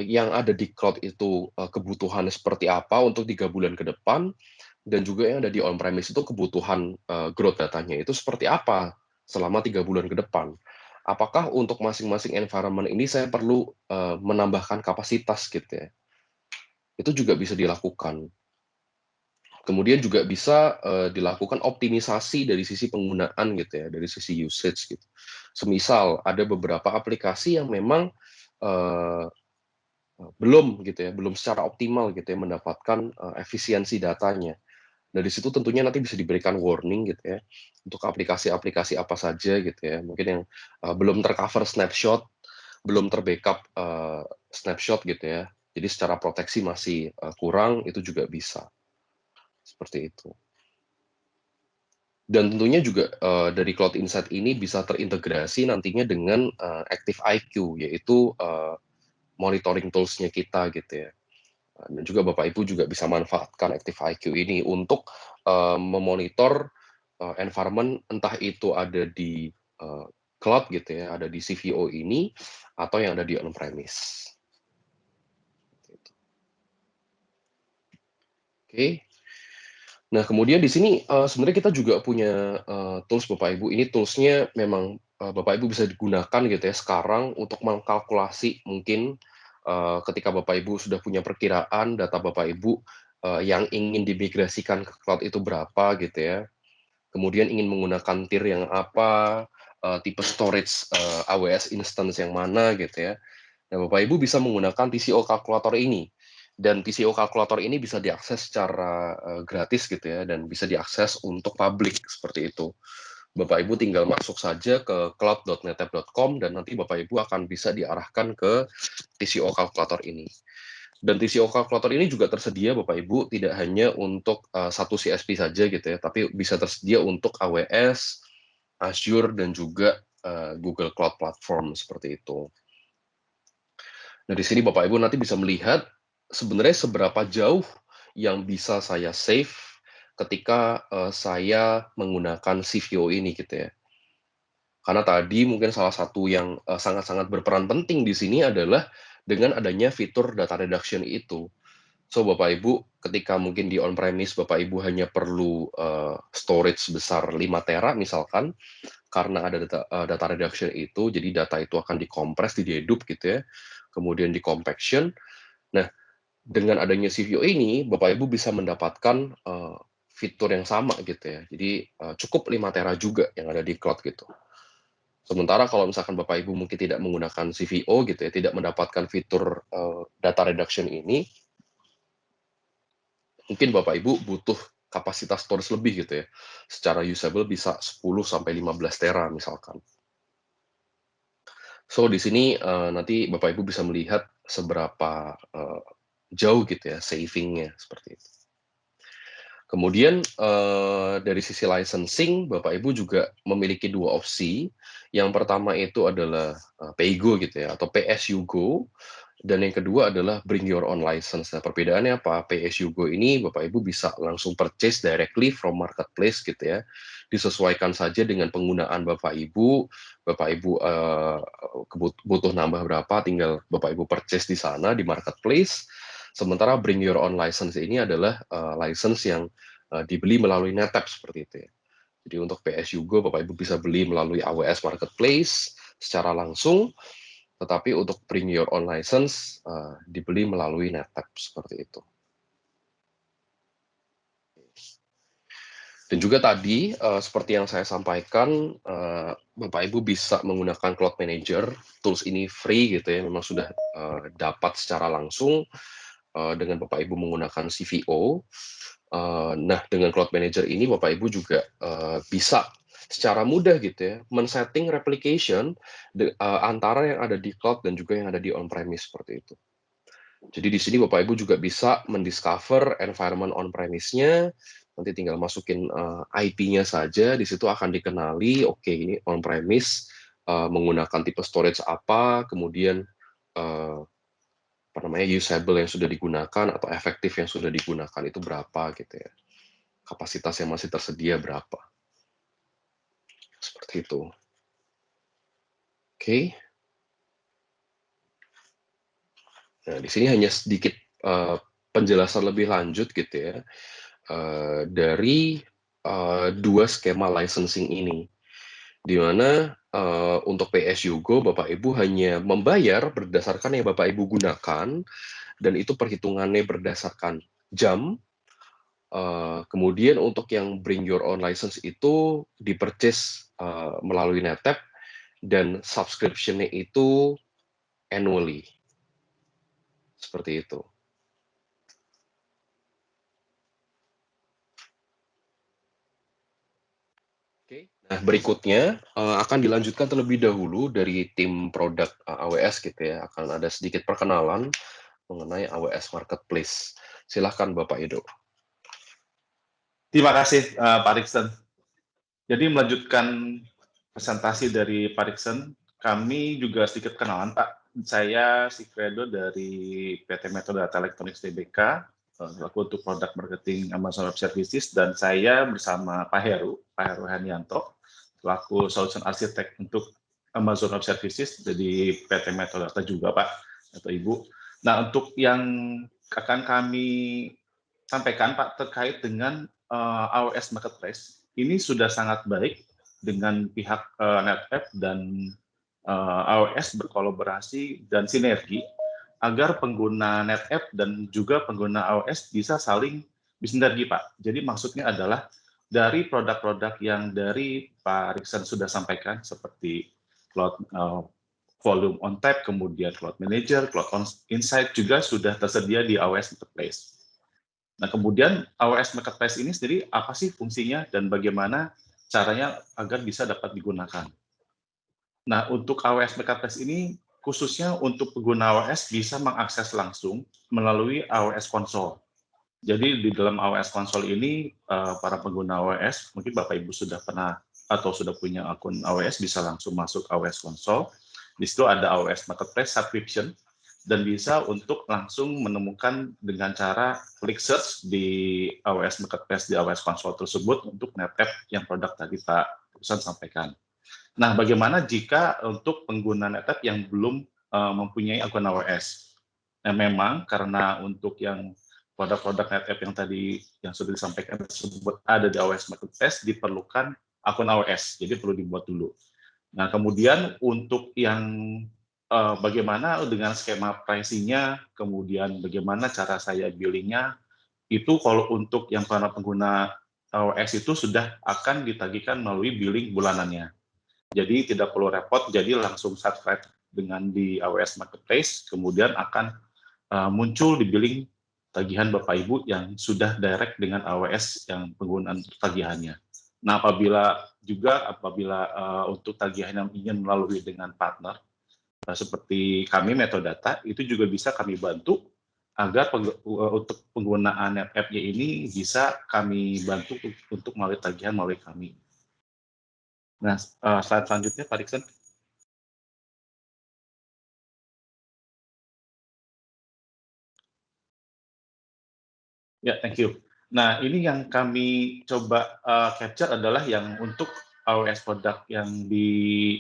yang ada di cloud itu kebutuhannya seperti apa untuk 3 bulan ke depan, dan juga yang ada di on-premise itu kebutuhan growth datanya itu seperti apa selama 3 bulan ke depan. Apakah untuk masing-masing environment ini saya perlu menambahkan kapasitas gitu ya. Itu juga bisa dilakukan. Kemudian juga bisa dilakukan optimisasi dari sisi penggunaan gitu ya, dari sisi usage gitu. Semisal ada beberapa aplikasi yang memang eh, belum gitu ya, belum secara optimal gitu ya mendapatkan efisiensi datanya. Dari situ tentunya nanti bisa diberikan warning gitu ya, untuk aplikasi-aplikasi apa saja gitu ya, mungkin yang belum tercover snapshot, belum terbackup snapshot gitu ya. Jadi secara proteksi masih kurang, itu juga bisa. Seperti itu. Dan tentunya juga dari Cloud Insight ini bisa terintegrasi nantinya dengan Active IQ, yaitu monitoring tools-nya kita gitu ya. Dan juga Bapak Ibu juga bisa manfaatkan Active IQ ini untuk memonitor environment, entah itu ada di cloud gitu ya, ada di CVO ini, atau yang ada di on-premise. Oke. Nah, kemudian di sini sebenarnya kita juga punya tools Bapak Ibu. Ini toolsnya memang Bapak Ibu bisa digunakan gitu ya sekarang untuk mengkalkulasi mungkin ketika Bapak Ibu sudah punya perkiraan data Bapak Ibu yang ingin dimigrasikan ke cloud itu berapa gitu ya. Kemudian ingin menggunakan tier yang apa, tipe storage AWS instance yang mana gitu ya. Nah, Bapak Ibu bisa menggunakan TCO kalkulator ini. Dan TCO kalkulator ini bisa diakses secara gratis gitu ya, dan bisa diakses untuk publik seperti itu. Bapak Ibu tinggal masuk saja ke cloud.netap.com dan nanti Bapak Ibu akan bisa diarahkan ke TCO kalkulator ini. Dan TCO kalkulator ini juga tersedia Bapak Ibu tidak hanya untuk satu CSP saja gitu ya, tapi bisa tersedia untuk AWS, Azure, dan juga Google Cloud Platform seperti itu. Nah, di sini Bapak Ibu nanti bisa melihat sebenarnya seberapa jauh yang bisa saya save ketika saya menggunakan CVO ini gitu ya. Karena tadi mungkin salah satu yang sangat-sangat berperan penting di sini adalah dengan adanya fitur data reduction itu. So, Bapak Ibu, ketika mungkin di on-premise Bapak Ibu hanya perlu storage sebesar 5 tera misalkan, karena ada data reduction itu, jadi data itu akan dikompres, didedup gitu ya, kemudian di compaction. Nah, dengan adanya CVO ini, Bapak Ibu bisa mendapatkan fitur yang sama gitu ya. Jadi cukup 5 tera juga yang ada di cloud gitu. Sementara kalau misalkan Bapak Ibu mungkin tidak menggunakan CVO gitu ya, tidak mendapatkan fitur data reduction ini, mungkin Bapak Ibu butuh kapasitas storage lebih gitu ya. Secara usable bisa 10 sampai 15 tera misalkan. So di sini nanti Bapak Ibu bisa melihat seberapa jauh gitu ya saving-nya seperti itu. Kemudian dari sisi licensing, Bapak Ibu juga memiliki dua opsi. Yang pertama itu adalah PayGo gitu ya, atau PSU-Go. Dan yang kedua adalah Bring Your Own License. Nah, perbedaannya apa? PSU-Go ini Bapak Ibu bisa langsung purchase directly from marketplace gitu ya. Disesuaikan saja dengan penggunaan Bapak Ibu. Bapak Ibu butuh nambah berapa, tinggal Bapak Ibu purchase di sana, di marketplace. Sementara Bring Your Own License ini adalah license yang dibeli melalui NetApp seperti itu ya. Jadi untuk PSU-Go Bapak Ibu bisa beli melalui AWS Marketplace secara langsung, tetapi untuk Bring Your Own License dibeli melalui NetApp seperti itu. Dan juga tadi seperti yang saya sampaikan, Bapak Ibu bisa menggunakan Cloud Manager. Tools ini free gitu ya, memang sudah dapat secara langsung dengan Bapak Ibu menggunakan CVO. Nah, dengan Cloud Manager ini Bapak Ibu juga bisa secara mudah gitu ya men-setting replication antara yang ada di cloud dan juga yang ada di on-premise seperti itu. Jadi di sini Bapak Ibu juga bisa mendiscover environment on-premise-nya, nanti tinggal masukin IP-nya saja, di situ akan dikenali, oke ini on-premise menggunakan tipe storage apa, kemudian usable yang sudah digunakan atau efektif yang sudah digunakan itu berapa gitu ya. Kapasitas yang masih tersedia berapa. Seperti itu. Oke. Nah, di sini hanya sedikit penjelasan lebih lanjut gitu ya. dari dua skema licensing ini, di mana untuk PSU Go Bapak Ibu hanya membayar berdasarkan yang Bapak Ibu gunakan, dan itu perhitungannya berdasarkan jam. Kemudian untuk yang bring your own license itu di-purchase melalui NetApp, dan subscription-nya itu annually. Seperti itu. Oke. Nah, berikutnya akan dilanjutkan terlebih dahulu dari tim produk AWS gitu ya. Akan ada sedikit perkenalan mengenai AWS Marketplace. Silahkan Bapak Edo. Terima kasih Pak Riksen. Jadi melanjutkan presentasi dari Pak Riksen, kami juga sedikit kenalan Pak. Saya Sigfredo dari PT Metodata Electronics Tbk, selaku untuk produk marketing Amazon Web Services, dan saya bersama Pak Heru Hanianto, selaku solution architect untuk Amazon Web Services dari PT Metodata juga Pak, atau Ibu. Nah, untuk yang akan kami sampaikan Pak terkait dengan AWS Marketplace, ini sudah sangat baik dengan pihak NetApp dan AWS berkolaborasi dan sinergi agar pengguna NetApp dan juga pengguna AWS bisa saling bersinergi Pak. Jadi maksudnya adalah dari produk-produk yang dari Pak Riksen sudah sampaikan seperti Cloud Volume on Tap, kemudian Cloud Manager, Cloud Insight juga sudah tersedia di AWS Marketplace. Nah, kemudian AWS Marketplace ini sendiri apa sih fungsinya dan bagaimana caranya agar bisa dapat digunakan. Nah, untuk AWS Marketplace ini khususnya untuk pengguna AWS bisa mengakses langsung melalui AWS Console. Jadi di dalam AWS Console ini para pengguna AWS, mungkin Bapak Ibu sudah pernah atau sudah punya akun AWS bisa langsung masuk AWS Console. Di situ ada AWS Marketplace Subscription, dan bisa untuk langsung menemukan dengan cara klik search di AWS Marketplace di AWS Console tersebut untuk NetApp yang produk tadi Pak Rusan sampaikan. Nah, bagaimana jika untuk pengguna NetApp yang belum mempunyai akun AWS? Nah, memang karena untuk yang produk-produk NetApp yang tadi yang sudah disampaikan tersebut ada di AWS Marketplace, diperlukan akun AWS, jadi perlu dibuat dulu. Nah, kemudian untuk yang bagaimana dengan skema pricing-nya, kemudian bagaimana cara saya billing-nya, itu kalau untuk yang para pengguna AWS itu sudah akan ditagihkan melalui billing bulanannya. Jadi tidak perlu repot, jadi langsung subscribe dengan di AWS Marketplace, kemudian akan muncul di billing tagihan Bapak Ibu yang sudah direct dengan AWS yang penggunaan tagihannya. Nah, apabila untuk tagihan yang ingin melalui dengan partner, seperti kami Metodata, itu juga bisa kami bantu agar untuk penggunaan NetApp-nya ini bisa kami bantu untuk melalui tagihan melalui kami. Nah, slide selanjutnya Pak Riksen. Ya, thank you. Nah, ini yang kami coba capture adalah yang untuk AWS produk yang di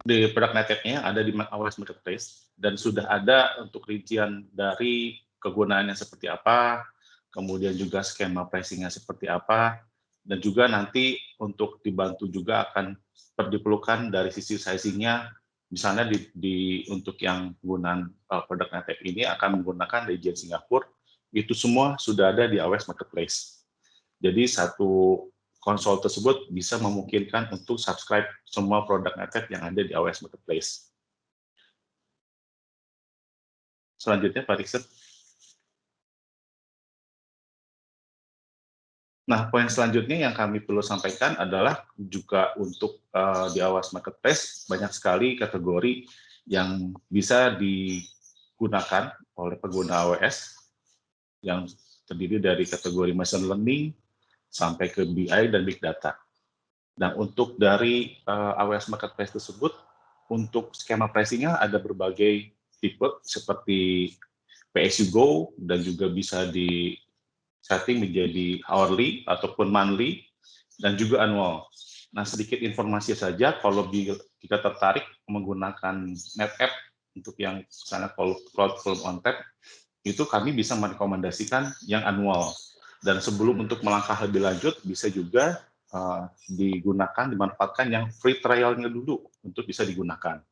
produk NetApp-nya ada di AWS Marketplace, dan sudah ada untuk rincian dari kegunaannya seperti apa, kemudian juga skema pricing-nya seperti apa, dan juga nanti untuk dibantu juga akan diperlukan dari sisi sizing-nya, misalnya untuk yang penggunaan produk NetApp ini akan menggunakan region Singapura, itu semua sudah ada di AWS Marketplace. Jadi satu konsol tersebut bisa memungkinkan untuk subscribe semua produk NetApp yang ada di AWS Marketplace. Selanjutnya, Pak Riksen. Nah, poin selanjutnya yang kami perlu sampaikan adalah juga untuk di AWS Marketplace banyak sekali kategori yang bisa digunakan oleh pengguna AWS yang terdiri dari kategori machine learning sampai ke BI dan Big Data. Nah, untuk dari AWS Marketplace tersebut, untuk skema pricing-nya ada berbagai tipe seperti PSU Go, dan juga bisa di setting menjadi hourly ataupun monthly, dan juga annual. Nah, sedikit informasi saja, kalau jika tertarik menggunakan NetApp untuk yang misalnya Cloud Volume on Tap, itu kami bisa merekomendasikan yang annual. Dan sebelum untuk melangkah lebih lanjut, bisa juga dimanfaatkan yang free trial-nya dulu untuk bisa digunakan.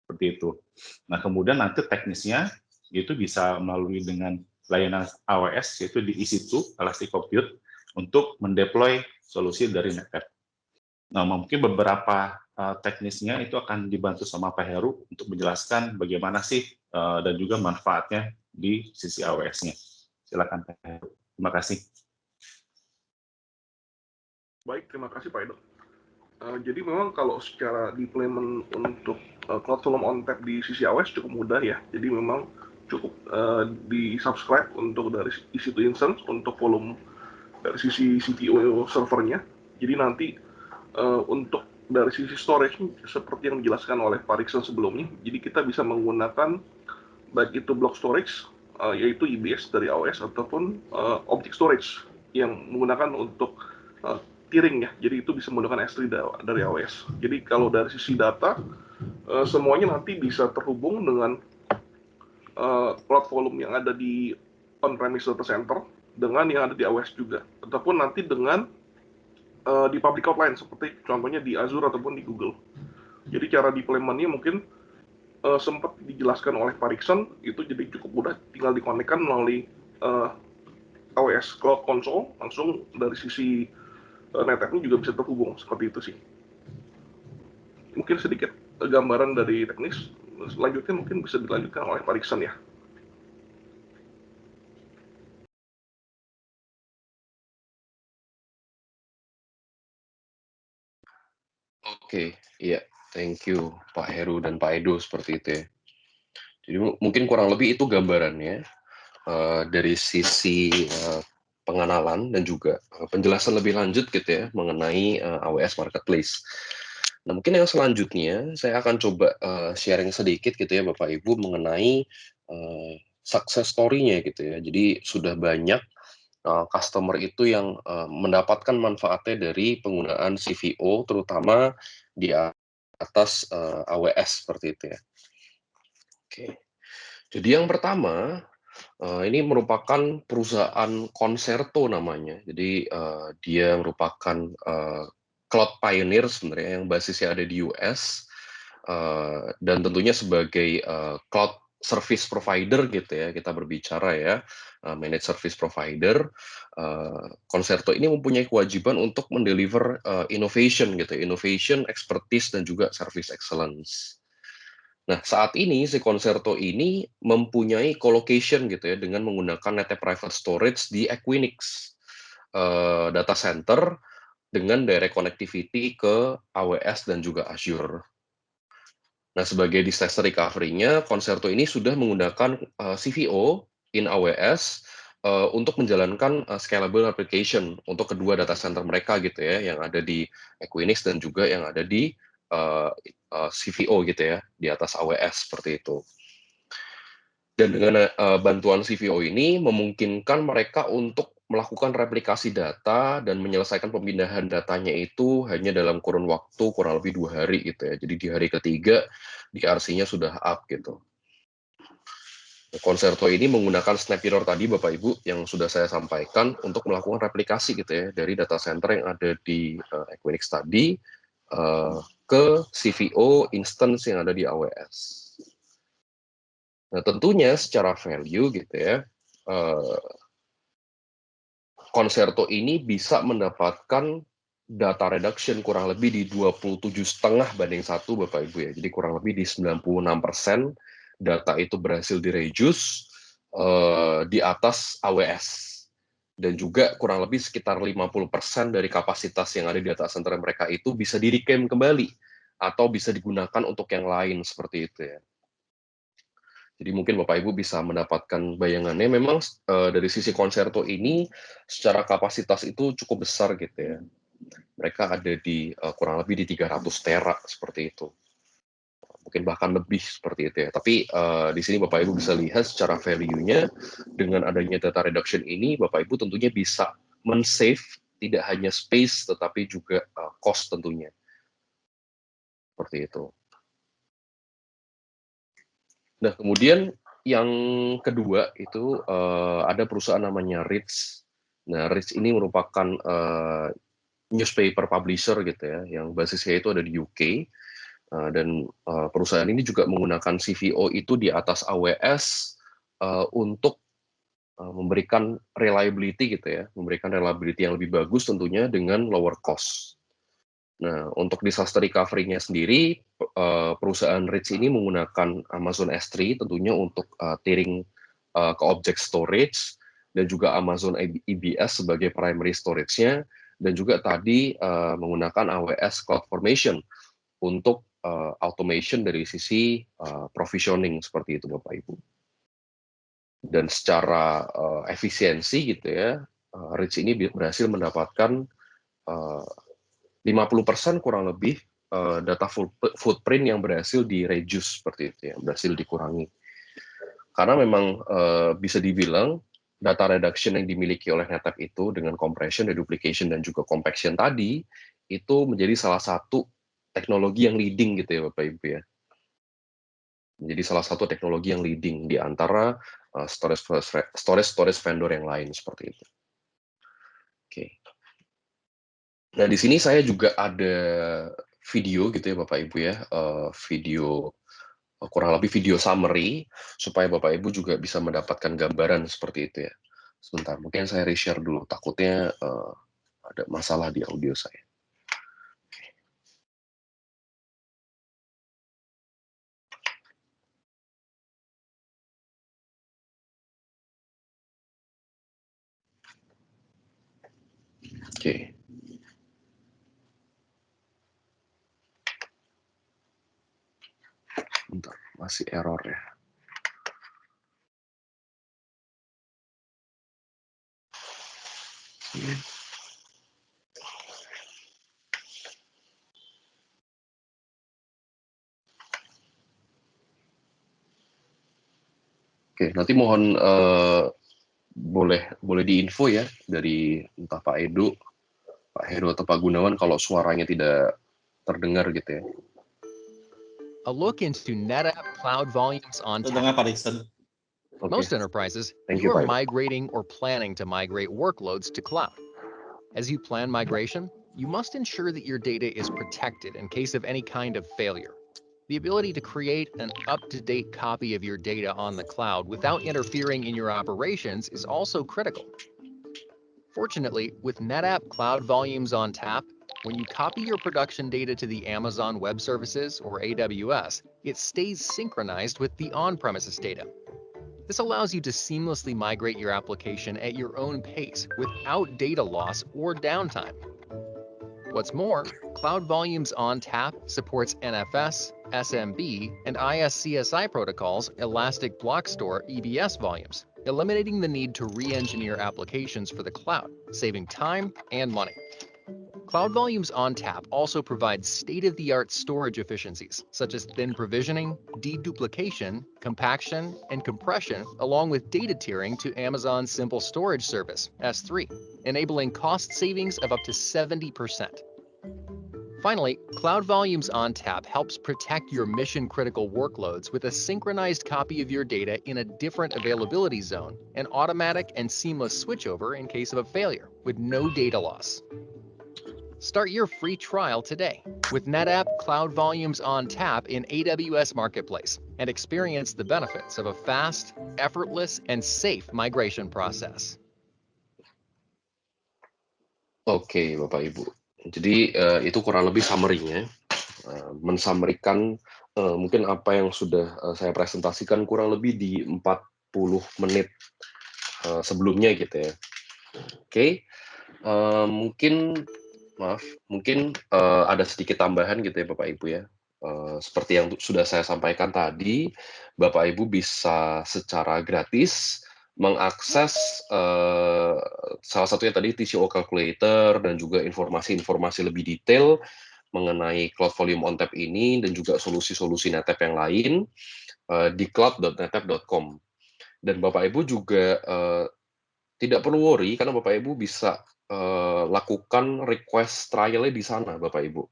Seperti itu. Nah, kemudian nanti teknisnya itu bisa melalui dengan layanan AWS, yaitu di EC2, Elastic Compute, untuk mendeploy solusi dari NetApp. Nah, mungkin beberapa teknisnya itu akan dibantu sama Pak Heru untuk menjelaskan bagaimana sih dan juga manfaatnya di sisi AWS-nya. Silakan Pak Heru. Terima kasih. Baik, terima kasih Pak Edo. Jadi memang kalau secara deployment untuk Cloud Volume ONTAP di sisi AWS cukup mudah ya. Jadi memang cukup di-subscribe untuk dari EC2 instance untuk volume dari sisi CTO servernya. Jadi nanti untuk dari sisi storage seperti yang dijelaskan oleh Pak Rikson sebelumnya, jadi kita bisa menggunakan baik itu block storage yaitu EBS dari AWS ataupun object storage yang menggunakan untuk tiering ya. Jadi itu bisa menggunakan S3 dari AWS. Jadi kalau dari sisi data semuanya nanti bisa terhubung dengan cloud volume yang ada di on-premise data center dengan yang ada di AWS juga, ataupun nanti dengan di public cloud lain seperti contohnya di Azure ataupun di Google. Jadi cara deployment-nya mungkin sempat dijelaskan oleh Pak Rikson, itu jadi cukup mudah, tinggal dikonekkan melalui AWS Cloud Console, langsung dari sisi NetApp-nya juga bisa terhubung, seperti itu sih. Mungkin sedikit gambaran dari teknis, selanjutnya mungkin bisa dilanjutkan oleh Pak Rikson ya. Oke, iya, thank you Pak Heru dan Pak Edo seperti itu ya. Jadi mungkin kurang lebih itu gambarannya dari sisi pengenalan dan juga penjelasan lebih lanjut gitu ya mengenai AWS Marketplace. Nah, mungkin yang selanjutnya saya akan coba sharing sedikit gitu ya Bapak Ibu mengenai success story-nya gitu ya. Jadi sudah banyak customer itu yang mendapatkan manfaatnya dari penggunaan CVO terutama di atas AWS seperti itu ya. Oke. Jadi yang pertama ini merupakan perusahaan Concerto namanya. Jadi dia merupakan cloud pioneer sebenarnya yang basisnya ada di US dan tentunya sebagai cloud service provider gitu ya kita berbicara ya managed service provider. Concerto ini mempunyai kewajiban untuk mendeliver innovation gitu, innovation, expertise dan juga service excellence. Nah, saat ini si Concerto ini mempunyai colocation gitu ya dengan menggunakan NetApp Private Storage di Equinix data center dengan direct connectivity ke AWS dan juga Azure. Nah, sebagai disaster recovery-nya, Concerto ini sudah menggunakan CVO in AWS untuk menjalankan scalable application untuk kedua data center mereka gitu ya, yang ada di Equinix dan juga yang ada di CVO gitu ya, di atas AWS seperti itu. Dan dengan bantuan CVO ini memungkinkan mereka untuk melakukan replikasi data dan menyelesaikan pemindahan datanya itu hanya dalam kurun waktu kurang lebih 2 hari gitu ya. Jadi di hari ketiga DRC-nya sudah up gitu. Concerto ini menggunakan Snap Mirror tadi Bapak Ibu yang sudah saya sampaikan untuk melakukan replikasi gitu ya dari data center yang ada di Equinix tadi ke CVO instance yang ada di AWS. Nah, tentunya secara value gitu ya, Concerto ini bisa mendapatkan data reduction kurang lebih di 27,5 banding 1 Bapak Ibu ya. Jadi kurang lebih di 96% data itu berhasil direduce di atas AWS. Dan juga kurang lebih sekitar 50% dari kapasitas yang ada di data center mereka itu bisa di-reclaim kembali atau bisa digunakan untuk yang lain seperti itu ya. Jadi mungkin Bapak Ibu bisa mendapatkan bayangannya memang dari sisi Concerto ini secara kapasitas itu cukup besar gitu ya. Mereka ada di kurang lebih di 300 tera seperti itu. Mungkin bahkan lebih seperti itu ya. Tapi di sini Bapak Ibu bisa lihat secara value-nya dengan adanya data reduction ini Bapak Ibu tentunya bisa men-save tidak hanya space tetapi juga cost tentunya. Seperti itu. Nah, kemudian yang kedua itu ada perusahaan namanya Ritz. Nah, Reach ini merupakan newspaper publisher gitu ya, yang basisnya itu ada di UK, dan perusahaan ini juga menggunakan CVO itu di atas AWS untuk memberikan reliability gitu ya, memberikan reliability yang lebih bagus tentunya dengan lower cost. Nah, untuk disaster recovery-nya sendiri, perusahaan Reach ini menggunakan Amazon S3 tentunya untuk tiering ke object storage, dan juga Amazon EBS sebagai primary storage-nya, dan juga tadi menggunakan AWS CloudFormation untuk automation dari sisi provisioning seperti itu Bapak Ibu. Dan secara efisiensi gitu ya, Reach ini berhasil mendapatkan 50% kurang lebih data footprint yang berhasil di-reduce seperti itu ya, berhasil dikurangi. Karena memang bisa dibilang data reduction yang dimiliki oleh NetApp itu dengan compression, deduplication, dan juga compaction tadi, itu menjadi salah satu teknologi yang leading gitu ya Bapak Ibu ya. Menjadi salah satu teknologi yang leading di antara storage vendor yang lain seperti itu. Oke. Nah, di sini saya juga ada video gitu ya Bapak Ibu ya, video kurang lebih video summary supaya Bapak Ibu juga bisa mendapatkan gambaran seperti itu ya. Sebentar, mungkin saya reshare dulu, takutnya ada masalah di audio saya. Oke. Bentar, masih error ya. Oke, nanti mohon boleh diinfo ya dari entah Pak Edo, Pak Heru atau Pak Gunawan kalau suaranya tidak terdengar gitu ya. A look into NetApp Cloud Volumes on Terdengar tap. Pak Dixon. Oke. Most enterprises, Thank you you, are Pak Edo. migrating or planning to migrate workloads to cloud. As you plan migration, you must ensure that your data is protected in case of any kind of failure. The ability to create an up-to-date copy of your data on the cloud without interfering in your operations is also critical. Fortunately, with NetApp Cloud Volumes on tap, when you copy your production data to the Amazon Web Services or AWS, it stays synchronized with the on-premises data. This allows you to seamlessly migrate your application at your own pace without data loss or downtime. What's more, Cloud Volumes on tap supports NFS, SMB, and ISCSI protocols Elastic Block Store EBS volumes, eliminating the need to re-engineer applications for the cloud, saving time and money. Cloud Volumes on tap also provides state-of-the-art storage efficiencies, such as thin provisioning, deduplication, compaction, and compression, along with data tiering to Amazon's Simple Storage Service, S3, enabling cost savings of up to 70%. Finally, Cloud Volumes on tap helps protect your mission-critical workloads with a synchronized copy of your data in a different availability zone, and automatic and seamless switchover in case of a failure, with no data loss. Start your free trial today with NetApp Cloud Volumes on tap in AWS Marketplace and experience the benefits of a fast, effortless, and safe migration process. Oke, Bapak Ibu. Jadi itu kurang lebih summary-nya, mensummarikan mungkin apa yang sudah saya presentasikan kurang lebih di 40 menit sebelumnya gitu ya. Oke, mungkin ada sedikit tambahan gitu ya Bapak Ibu ya. Seperti yang sudah saya sampaikan tadi, Bapak Ibu bisa secara gratis mengakses salah satunya tadi TCO Calculator dan juga informasi-informasi lebih detail mengenai Cloud Volume on Tap ini dan juga solusi-solusi NetApp yang lain di cloud.netapp.com. Dan Bapak Ibu juga tidak perlu worry karena Bapak Ibu bisa lakukan request trial-nya di sana Bapak Ibu.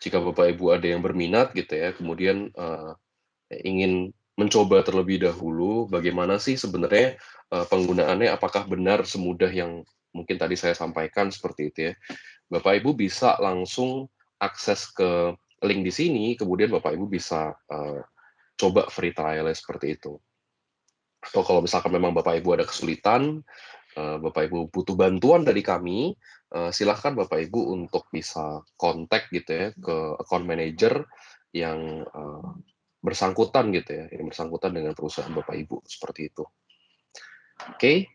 Jika Bapak Ibu ada yang berminat gitu ya, kemudian ingin mencoba terlebih dahulu bagaimana sih sebenarnya penggunaannya, apakah benar semudah yang mungkin tadi saya sampaikan seperti itu ya. Bapak Ibu bisa langsung akses ke link di sini, kemudian Bapak Ibu bisa coba free trial seperti itu. Atau kalau misalkan memang Bapak Ibu ada kesulitan, Bapak Ibu butuh bantuan dari kami, silahkan Bapak Ibu untuk bisa kontak gitu ya ke account manager yang bersangkutan gitu ya, yang bersangkutan dengan perusahaan Bapak Ibu seperti itu. Oke,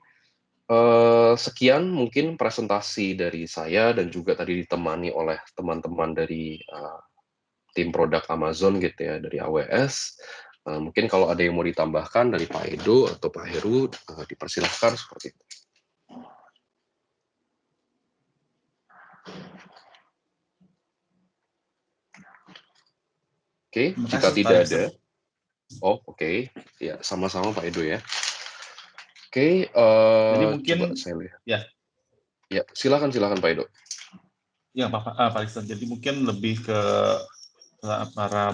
sekian mungkin presentasi dari saya dan juga tadi ditemani oleh teman-teman dari tim produk Amazon gitu ya, dari AWS. Mungkin kalau ada yang mau ditambahkan dari Pak Edo atau Pak Heru, dipersilahkan seperti itu. Oke, jika tidak ada. Oh, oke. Ya, sama-sama Pak Edo ya. Oke, Jadi mungkin coba saya lihat. ya. Ya, silakan Pak Edo. Ya, Pak Iksan. Jadi mungkin lebih ke para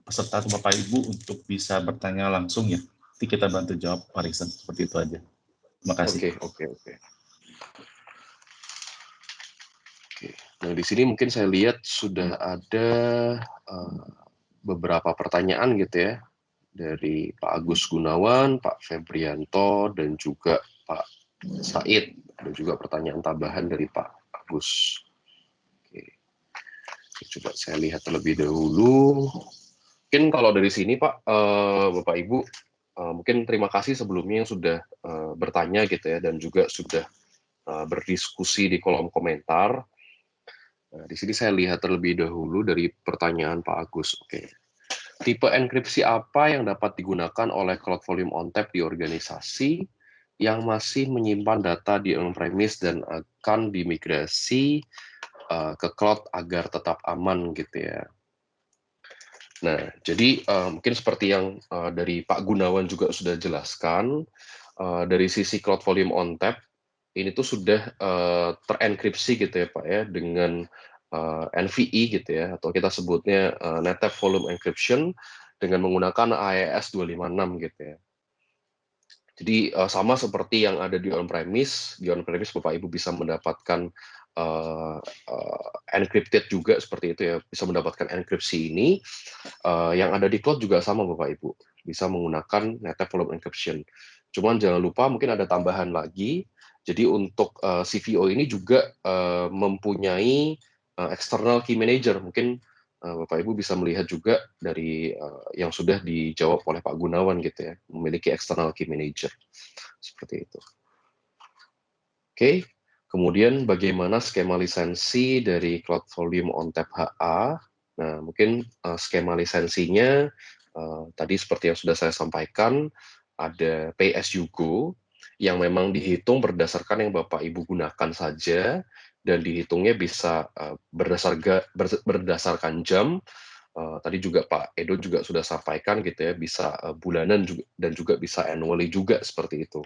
peserta atau Bapak Ibu untuk bisa bertanya langsung ya. Nanti kita bantu jawab Pak Iksan. Seperti itu aja. Terima kasih. Oke. Nah, di sini mungkin saya lihat sudah ada beberapa pertanyaan gitu ya dari Pak Agus Gunawan, Pak Febrianto, dan juga Pak Said, dan juga pertanyaan tambahan dari Pak Agus. Oke. Coba saya lihat terlebih dahulu. Mungkin kalau dari sini Pak, Bapak Ibu, mungkin terima kasih sebelumnya yang sudah bertanya gitu ya, dan juga sudah berdiskusi di kolom komentar. Nah, di sini saya lihat terlebih dahulu dari pertanyaan Pak Agus. Oke. Tipe enkripsi apa yang dapat digunakan oleh Cloud Volume ONTAP di organisasi yang masih menyimpan data di on-premise dan akan dimigrasi ke cloud agar tetap aman gitu ya. Nah, jadi mungkin seperti yang dari Pak Gunawan juga sudah jelaskan, dari sisi Cloud Volume ONTAP ini tuh sudah terenkripsi gitu ya Pak ya, dengan NVE gitu ya, atau kita sebutnya Native Volume Encryption dengan menggunakan AES 256 gitu ya. Jadi sama seperti yang ada di on-premise Bapak Ibu bisa mendapatkan encrypted juga seperti itu ya, bisa mendapatkan enkripsi ini. Yang ada di cloud juga sama Bapak Ibu, bisa menggunakan Native Volume Encryption. Cuman jangan lupa mungkin ada tambahan lagi. Jadi untuk CVO ini juga mempunyai external key manager. Mungkin Bapak Ibu bisa melihat juga dari yang sudah dijawab oleh Pak Gunawan gitu ya, memiliki external key manager. Seperti itu. Oke, kemudian bagaimana skema lisensi dari Cloud Volume ONTAP HA? Nah, mungkin skema lisensinya tadi seperti yang sudah saya sampaikan, ada pay as you go, yang memang dihitung berdasarkan yang Bapak Ibu gunakan saja, dan dihitungnya bisa berdasarkan jam. Tadi juga Pak Edo juga sudah sampaikan gitu ya, bisa bulanan juga, dan juga bisa annually juga seperti itu.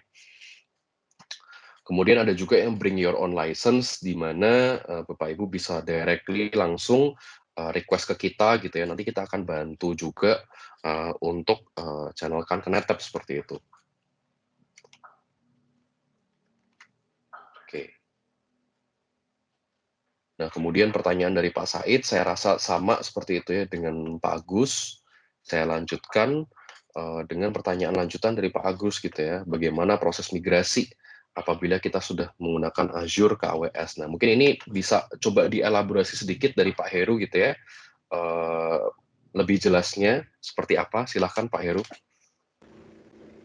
Kemudian ada juga yang bring your own license, di mana Bapak Ibu bisa directly langsung request ke kita gitu ya. Nanti kita akan bantu juga untuk channelkan ke NetApp seperti itu. Oke. Nah, kemudian pertanyaan dari Pak Said, saya rasa sama seperti itu ya dengan Pak Agus. Saya lanjutkan dengan pertanyaan lanjutan dari Pak Agus gitu ya. Bagaimana proses migrasi apabila kita sudah menggunakan Azure ke AWS. Nah, mungkin ini bisa coba dielaborasi sedikit dari Pak Heru gitu ya. Lebih jelasnya seperti apa? Silahkan Pak Heru.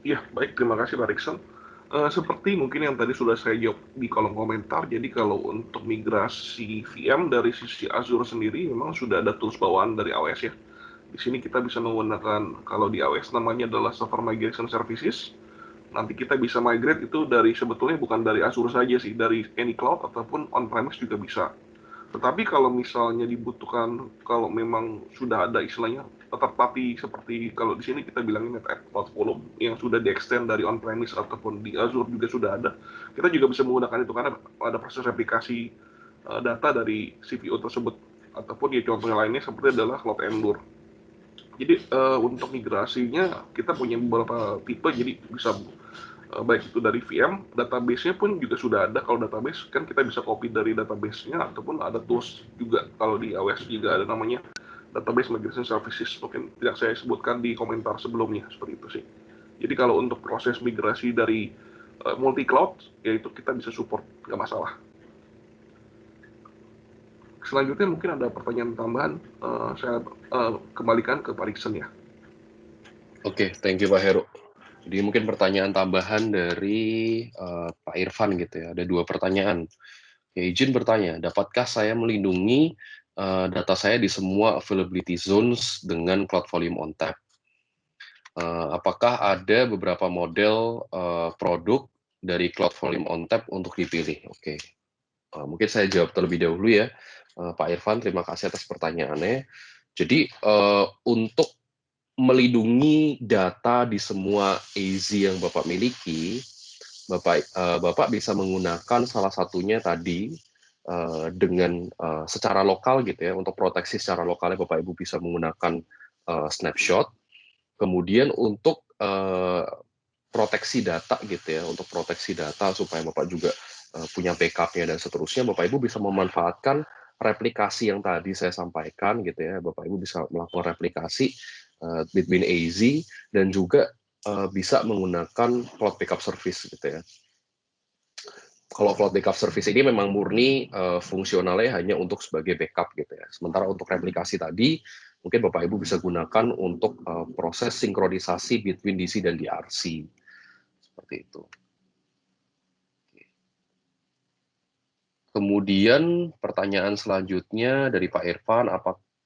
Iya, baik. Terima kasih Pak Rikson. Seperti mungkin yang tadi sudah saya jawab di kolom komentar, jadi kalau untuk migrasi VM dari sisi Azure sendiri memang sudah ada tools bawaan dari AWS ya. Di sini kita bisa menggunakan, kalau di AWS namanya adalah Server Migration Services. Nanti kita bisa migrate itu dari, sebetulnya bukan dari Azure saja sih, dari any cloud ataupun on-premise juga bisa. Tetapi kalau misalnya dibutuhkan, kalau memang sudah ada istilahnya third party, seperti kalau di sini kita bilangin NetApp Cloud Volume yang sudah di-extend dari on-premise ataupun di Azure juga sudah ada, kita juga bisa menggunakan itu karena ada proses replikasi data dari CPO tersebut. Ataupun ya contohnya lainnya seperti adalah Cloud Endure. Jadi untuk migrasinya kita punya beberapa tipe, jadi bisa baik itu dari VM, database-nya pun juga sudah ada. Kalau database kan kita bisa copy dari database-nya, ataupun ada tools juga. Kalau di AWS juga ada namanya database migration services, mungkin tidak saya sebutkan di komentar sebelumnya, seperti itu sih. Jadi kalau untuk proses migrasi dari multi cloud, yaitu kita bisa support, nggak masalah. Selanjutnya mungkin ada pertanyaan tambahan, saya kembalikan ke Pak Riksen ya. Oke, thank you Pak Heru. Jadi mungkin pertanyaan tambahan dari Pak Irfan gitu ya. Ada 2 pertanyaan. Ya, izin bertanya, dapatkah saya melindungi data saya di semua availability zones dengan Cloud Volume ONTAP? Apakah ada beberapa model produk dari Cloud Volume ONTAP untuk dipilih? Oke, mungkin saya jawab terlebih dahulu ya, Pak Irfan. Terima kasih atas pertanyaannya. Jadi untuk melindungi data di semua AZ yang Bapak miliki, Bapak bisa menggunakan salah satunya tadi dengan secara lokal gitu ya. Untuk proteksi secara lokalnya Bapak Ibu bisa menggunakan snapshot. Kemudian untuk proteksi data gitu ya, untuk proteksi data supaya Bapak juga punya backup-nya dan seterusnya, Bapak Ibu bisa memanfaatkan replikasi yang tadi saya sampaikan gitu ya. Bapak Ibu bisa melakukan replikasi between AZ dan juga bisa menggunakan cloud backup service gitu ya. Kalau cloud backup service ini memang murni fungsionalnya hanya untuk sebagai backup gitu ya. Sementara untuk replikasi tadi, mungkin Bapak Ibu bisa gunakan untuk proses sinkronisasi between DC dan DRC. Seperti itu. Kemudian pertanyaan selanjutnya dari Pak Irfan,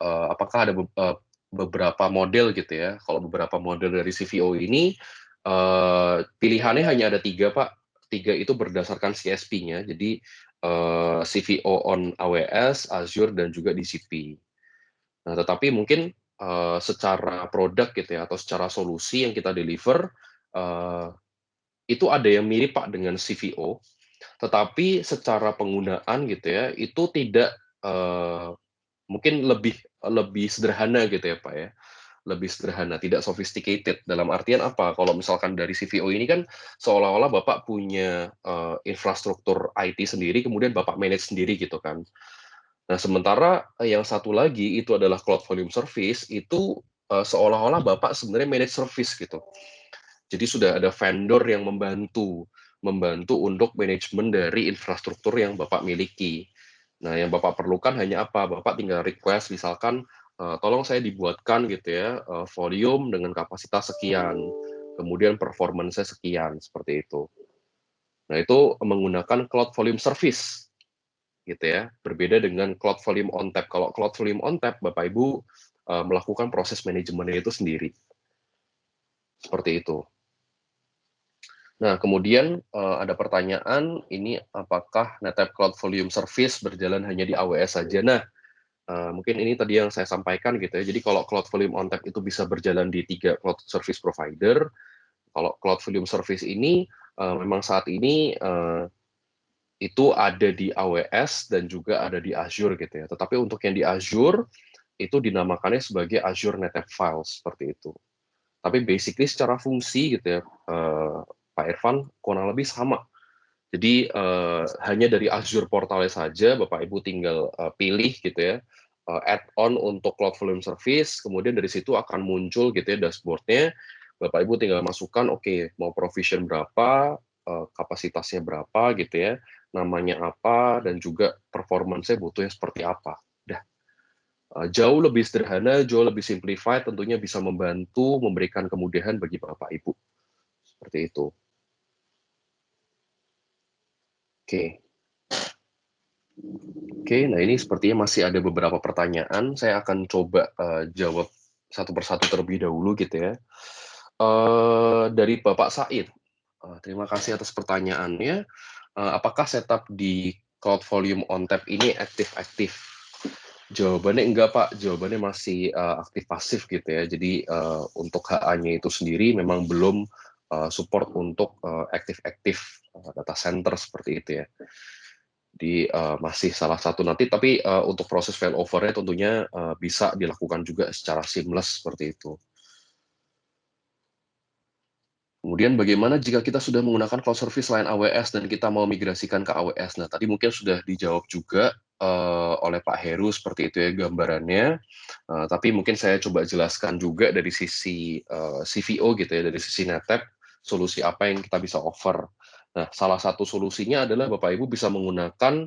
apakah ada beberapa model gitu ya? Kalau beberapa model dari CVO ini, pilihannya hanya ada 3 Pak. 3 itu berdasarkan CSP-nya. Jadi CVO on AWS, Azure, dan juga DCP. Nah, tetapi mungkin secara produk gitu ya, atau secara solusi yang kita deliver, itu ada yang mirip Pak dengan CVO, tetapi secara penggunaan gitu ya, itu tidak mungkin lebih sederhana gitu ya Pak ya, lebih sederhana, tidak sophisticated. Dalam artian apa? Kalau misalkan dari CVO ini kan seolah-olah Bapak punya infrastruktur IT sendiri, kemudian Bapak manage sendiri gitu kan. Nah, sementara yang satu lagi itu adalah Cloud Volume Service, itu seolah-olah Bapak sebenarnya manage service gitu. Jadi sudah ada vendor yang membantu untuk manajemen dari infrastruktur yang Bapak miliki. Nah, yang Bapak perlukan hanya apa? Bapak tinggal request, misalkan, tolong saya dibuatkan gitu ya, volume dengan kapasitas sekian, kemudian performance-nya sekian, seperti itu. Nah, itu menggunakan Cloud Volume Service, gitu ya. Berbeda dengan Cloud Volume ONTAP. Kalau Cloud Volume ONTAP, Bapak Ibu melakukan proses manajemennya itu sendiri. Seperti itu. Nah, kemudian ada pertanyaan, ini apakah NetApp Cloud Volume Service berjalan hanya di AWS saja? Nah, mungkin ini tadi yang saya sampaikan gitu ya. Jadi kalau Cloud Volume ONTAP itu bisa berjalan di 3 cloud service provider. Kalau Cloud Volume Service ini memang saat ini itu ada di AWS dan juga ada di Azure gitu ya. Tetapi untuk yang di Azure itu dinamakannya sebagai Azure NetApp Files seperti itu. Tapi basically secara fungsi gitu ya, Pak Irfan kurang lebih sama. Jadi hanya dari Azure portalnya saja Bapak Ibu tinggal pilih gitu ya, add-on untuk Cloud Volume Service, kemudian dari situ akan muncul gitu ya dashboard-nya. Bapak Ibu tinggal masukkan, oke, mau provision berapa, kapasitasnya berapa gitu ya, namanya apa, dan juga performance-nya butuhnya seperti apa. Udah. Jauh lebih sederhana, jauh lebih simplified, tentunya bisa membantu memberikan kemudahan bagi Bapak Ibu. Seperti itu. Oke. Oke, nah ini sepertinya masih ada beberapa pertanyaan. Saya akan coba jawab satu persatu terlebih dahulu gitu ya. Dari Bapak Said, terima kasih atas pertanyaannya. Apakah setup di Cloud Volume ONTAP ini aktif-aktif? Jawabannya enggak Pak, jawabannya masih aktif pasif gitu ya. Jadi untuk HA-nya itu sendiri memang belum support untuk aktif-aktif data center seperti itu ya. Jadi masih salah satu nanti, tapi untuk proses failover-nya tentunya bisa dilakukan juga secara seamless seperti itu. Kemudian bagaimana jika kita sudah menggunakan cloud service lain AWS dan kita mau migrasikan ke AWS? Nah, tadi mungkin sudah dijawab juga oleh Pak Heru seperti itu ya gambarannya. Tapi mungkin saya coba jelaskan juga dari sisi CVO gitu ya, dari sisi NetApp, solusi apa yang kita bisa offer. Nah, salah satu solusinya adalah Bapak Ibu bisa menggunakan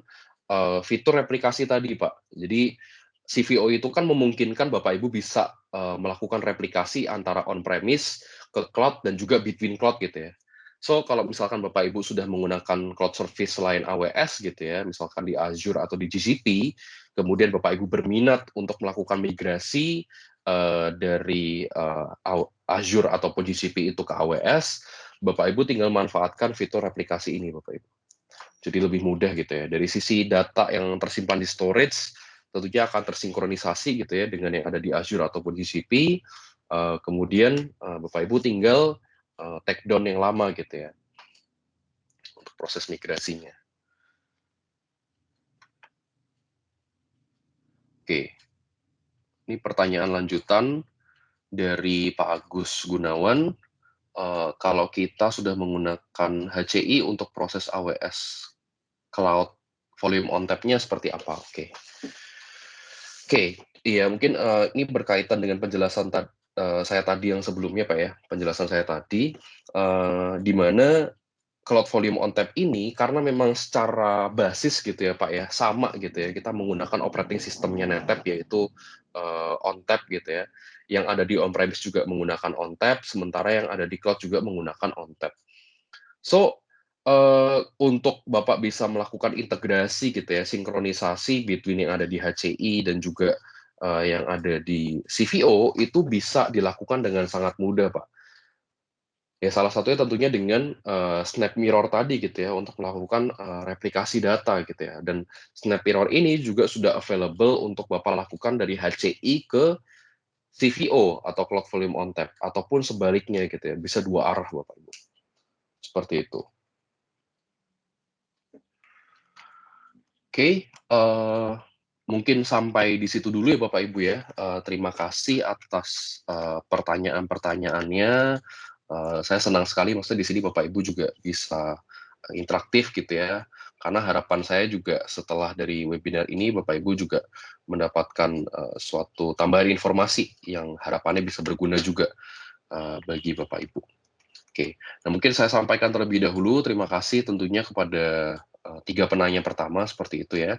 fitur replikasi tadi, Pak. Jadi CVO itu kan memungkinkan Bapak Ibu bisa melakukan replikasi antara on-premise ke cloud dan juga between cloud gitu ya. So, kalau misalkan Bapak Ibu sudah menggunakan cloud service selain AWS gitu ya, misalkan di Azure atau di GCP, kemudian Bapak Ibu berminat untuk melakukan migrasi dari Azure ataupun GCP itu ke AWS, Bapak Ibu tinggal manfaatkan fitur replikasi ini, Bapak Ibu. Jadi lebih mudah gitu ya. Dari sisi data yang tersimpan di storage, tentunya akan tersinkronisasi gitu ya dengan yang ada di Azure ataupun GCP. Kemudian Bapak Ibu tinggal take down yang lama gitu ya untuk proses migrasinya. Oke, ini pertanyaan lanjutan dari Pak Agus Gunawan. Kalau kita sudah menggunakan HCI untuk proses AWS Cloud volume on tap-nya seperti apa? Oke, iya mungkin ini berkaitan dengan penjelasan saya tadi yang sebelumnya Pak ya, penjelasan saya tadi, di mana cloud volume on tap ini karena memang secara basis gitu ya Pak ya, sama gitu ya, kita menggunakan operating system-nya NetApp yaitu on tap gitu ya, yang ada di on-premise juga menggunakan on tap, sementara yang ada di cloud juga menggunakan on tap. So, untuk Bapak bisa melakukan integrasi gitu ya, sinkronisasi between yang ada di HCI dan juga yang ada di CVO itu bisa dilakukan dengan sangat mudah, Pak. Ya salah satunya tentunya dengan Snap Mirror tadi gitu ya, untuk melakukan replikasi data gitu ya. Dan Snap Mirror ini juga sudah available untuk Bapak lakukan dari HCI ke CVO atau Cloud Volume on Tap ataupun sebaliknya gitu ya, bisa dua arah Bapak Ibu. Seperti itu. Oke, mungkin sampai di situ dulu ya Bapak Ibu ya. Terima kasih atas pertanyaan-pertanyaannya. Saya senang sekali maksudnya di sini Bapak Ibu juga bisa interaktif gitu ya. Karena harapan saya juga setelah dari webinar ini Bapak Ibu juga mendapatkan suatu tambahan informasi yang harapannya bisa berguna juga bagi Bapak Ibu. Oke, nah mungkin saya sampaikan terlebih dahulu terima kasih tentunya kepada 3 penanya pertama seperti itu ya,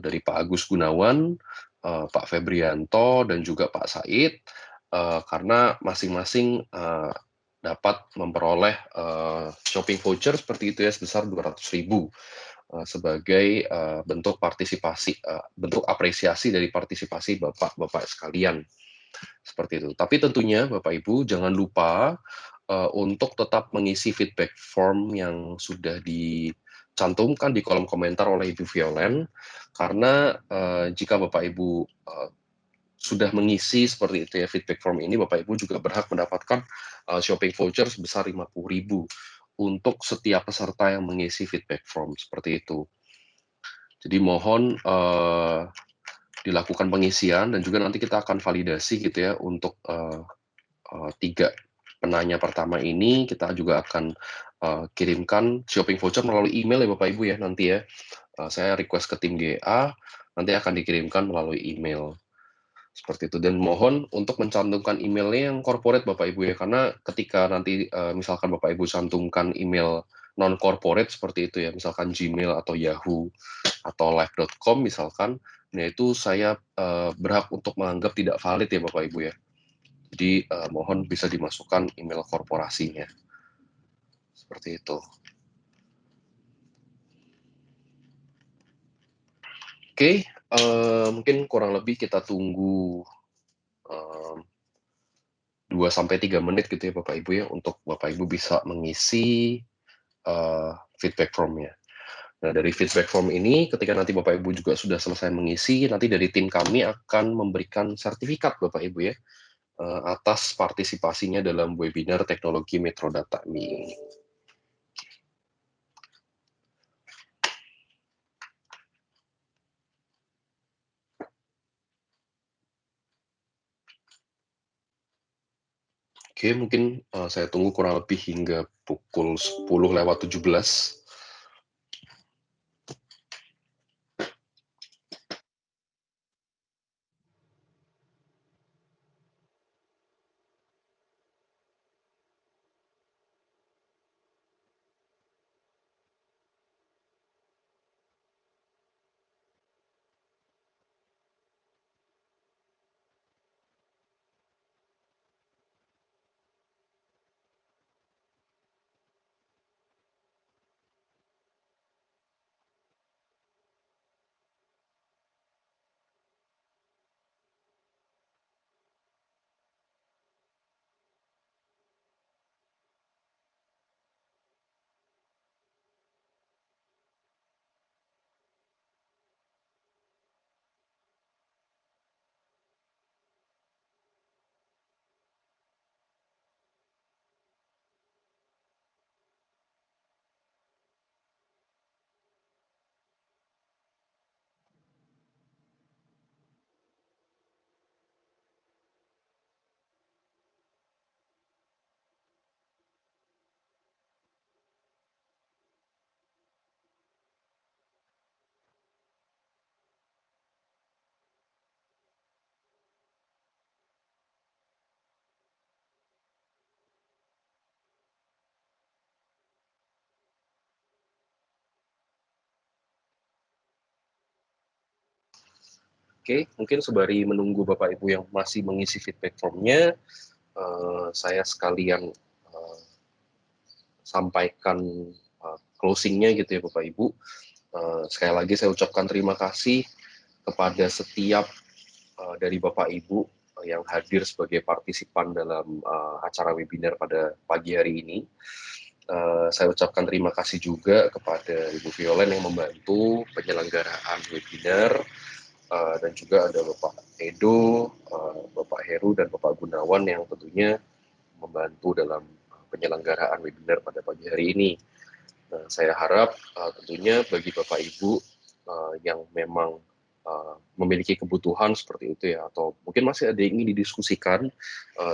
dari Pak Agus Gunawan, Pak Febrianto, dan juga Pak Said, karena masing-masing dapat memperoleh shopping voucher seperti itu ya sebesar 200.000 sebagai bentuk partisipasi, bentuk apresiasi dari partisipasi Bapak-Bapak sekalian. Seperti itu. Tapi tentunya Bapak Ibu jangan lupa untuk tetap mengisi feedback form yang sudah dicantumkan di kolom komentar oleh Ibu Violen, karena jika Bapak Ibu sudah mengisi seperti itu ya feedback form ini, Bapak Ibu juga berhak mendapatkan shopping voucher sebesar 50.000 untuk setiap peserta yang mengisi feedback form seperti itu. Jadi mohon dilakukan pengisian dan juga nanti kita akan validasi gitu ya untuk 3 penanya pertama ini kita juga akan kirimkan shopping voucher melalui email ya Bapak Ibu ya nanti ya. Saya request ke tim GA, nanti akan dikirimkan melalui email. Seperti itu. Dan mohon untuk mencantumkan emailnya yang corporate Bapak Ibu ya, karena ketika nanti misalkan Bapak Ibu cantumkan email non-corporate seperti itu ya, misalkan Gmail atau Yahoo atau live.com misalkan, nah itu saya berhak untuk menganggap tidak valid ya Bapak Ibu ya. Jadi mohon bisa dimasukkan email korporasinya. Seperti itu. Oke, mungkin kurang lebih kita tunggu 2-3 menit gitu ya Bapak Ibu ya, untuk Bapak Ibu bisa mengisi feedback formnya. Nah, dari feedback form ini, ketika nanti Bapak Ibu juga sudah selesai mengisi, nanti dari tim kami akan memberikan sertifikat Bapak Ibu ya, atas partisipasinya dalam webinar teknologi Metro Data ini. Oke, mungkin saya tunggu kurang lebih hingga pukul 10:17. Oke, mungkin sembari menunggu Bapak Ibu yang masih mengisi feedback formnya, saya sekalian sampaikan closing-nya gitu ya Bapak Ibu. Sekali lagi saya ucapkan terima kasih kepada setiap dari Bapak Ibu yang hadir sebagai partisipan dalam acara webinar pada pagi hari ini. Saya ucapkan terima kasih juga kepada Ibu Violen yang membantu penyelenggaraan webinar, dan juga ada Bapak Edo, Bapak Heru, dan Bapak Gunawan yang tentunya membantu dalam penyelenggaraan webinar pada pagi hari ini. Nah, saya harap tentunya bagi Bapak Ibu yang memang memiliki kebutuhan seperti itu ya, atau mungkin masih ada yang ingin didiskusikan,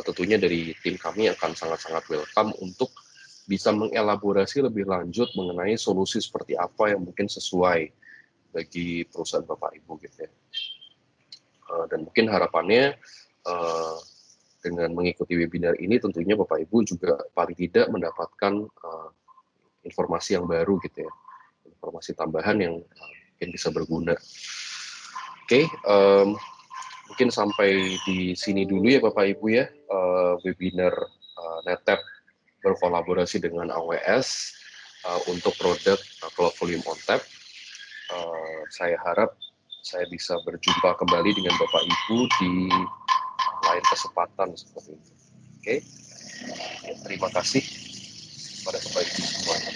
tentunya dari tim kami akan sangat-sangat welcome untuk bisa mengelaborasi lebih lanjut mengenai solusi seperti apa yang mungkin sesuai bagi perusahaan Bapak Ibu gitu ya. Dan mungkin harapannya dengan mengikuti webinar ini tentunya Bapak Ibu juga paling tidak mendapatkan informasi yang baru gitu ya, informasi tambahan yang mungkin bisa berguna. Oke, mungkin sampai di sini dulu ya Bapak Ibu ya, webinar NetTap berkolaborasi dengan AWS untuk produk Cloud Volume on Tap. Saya harap saya bisa berjumpa kembali dengan Bapak Ibu di lain kesempatan seperti itu. Oke, ya, terima kasih kepada Bapak Ibu semuanya.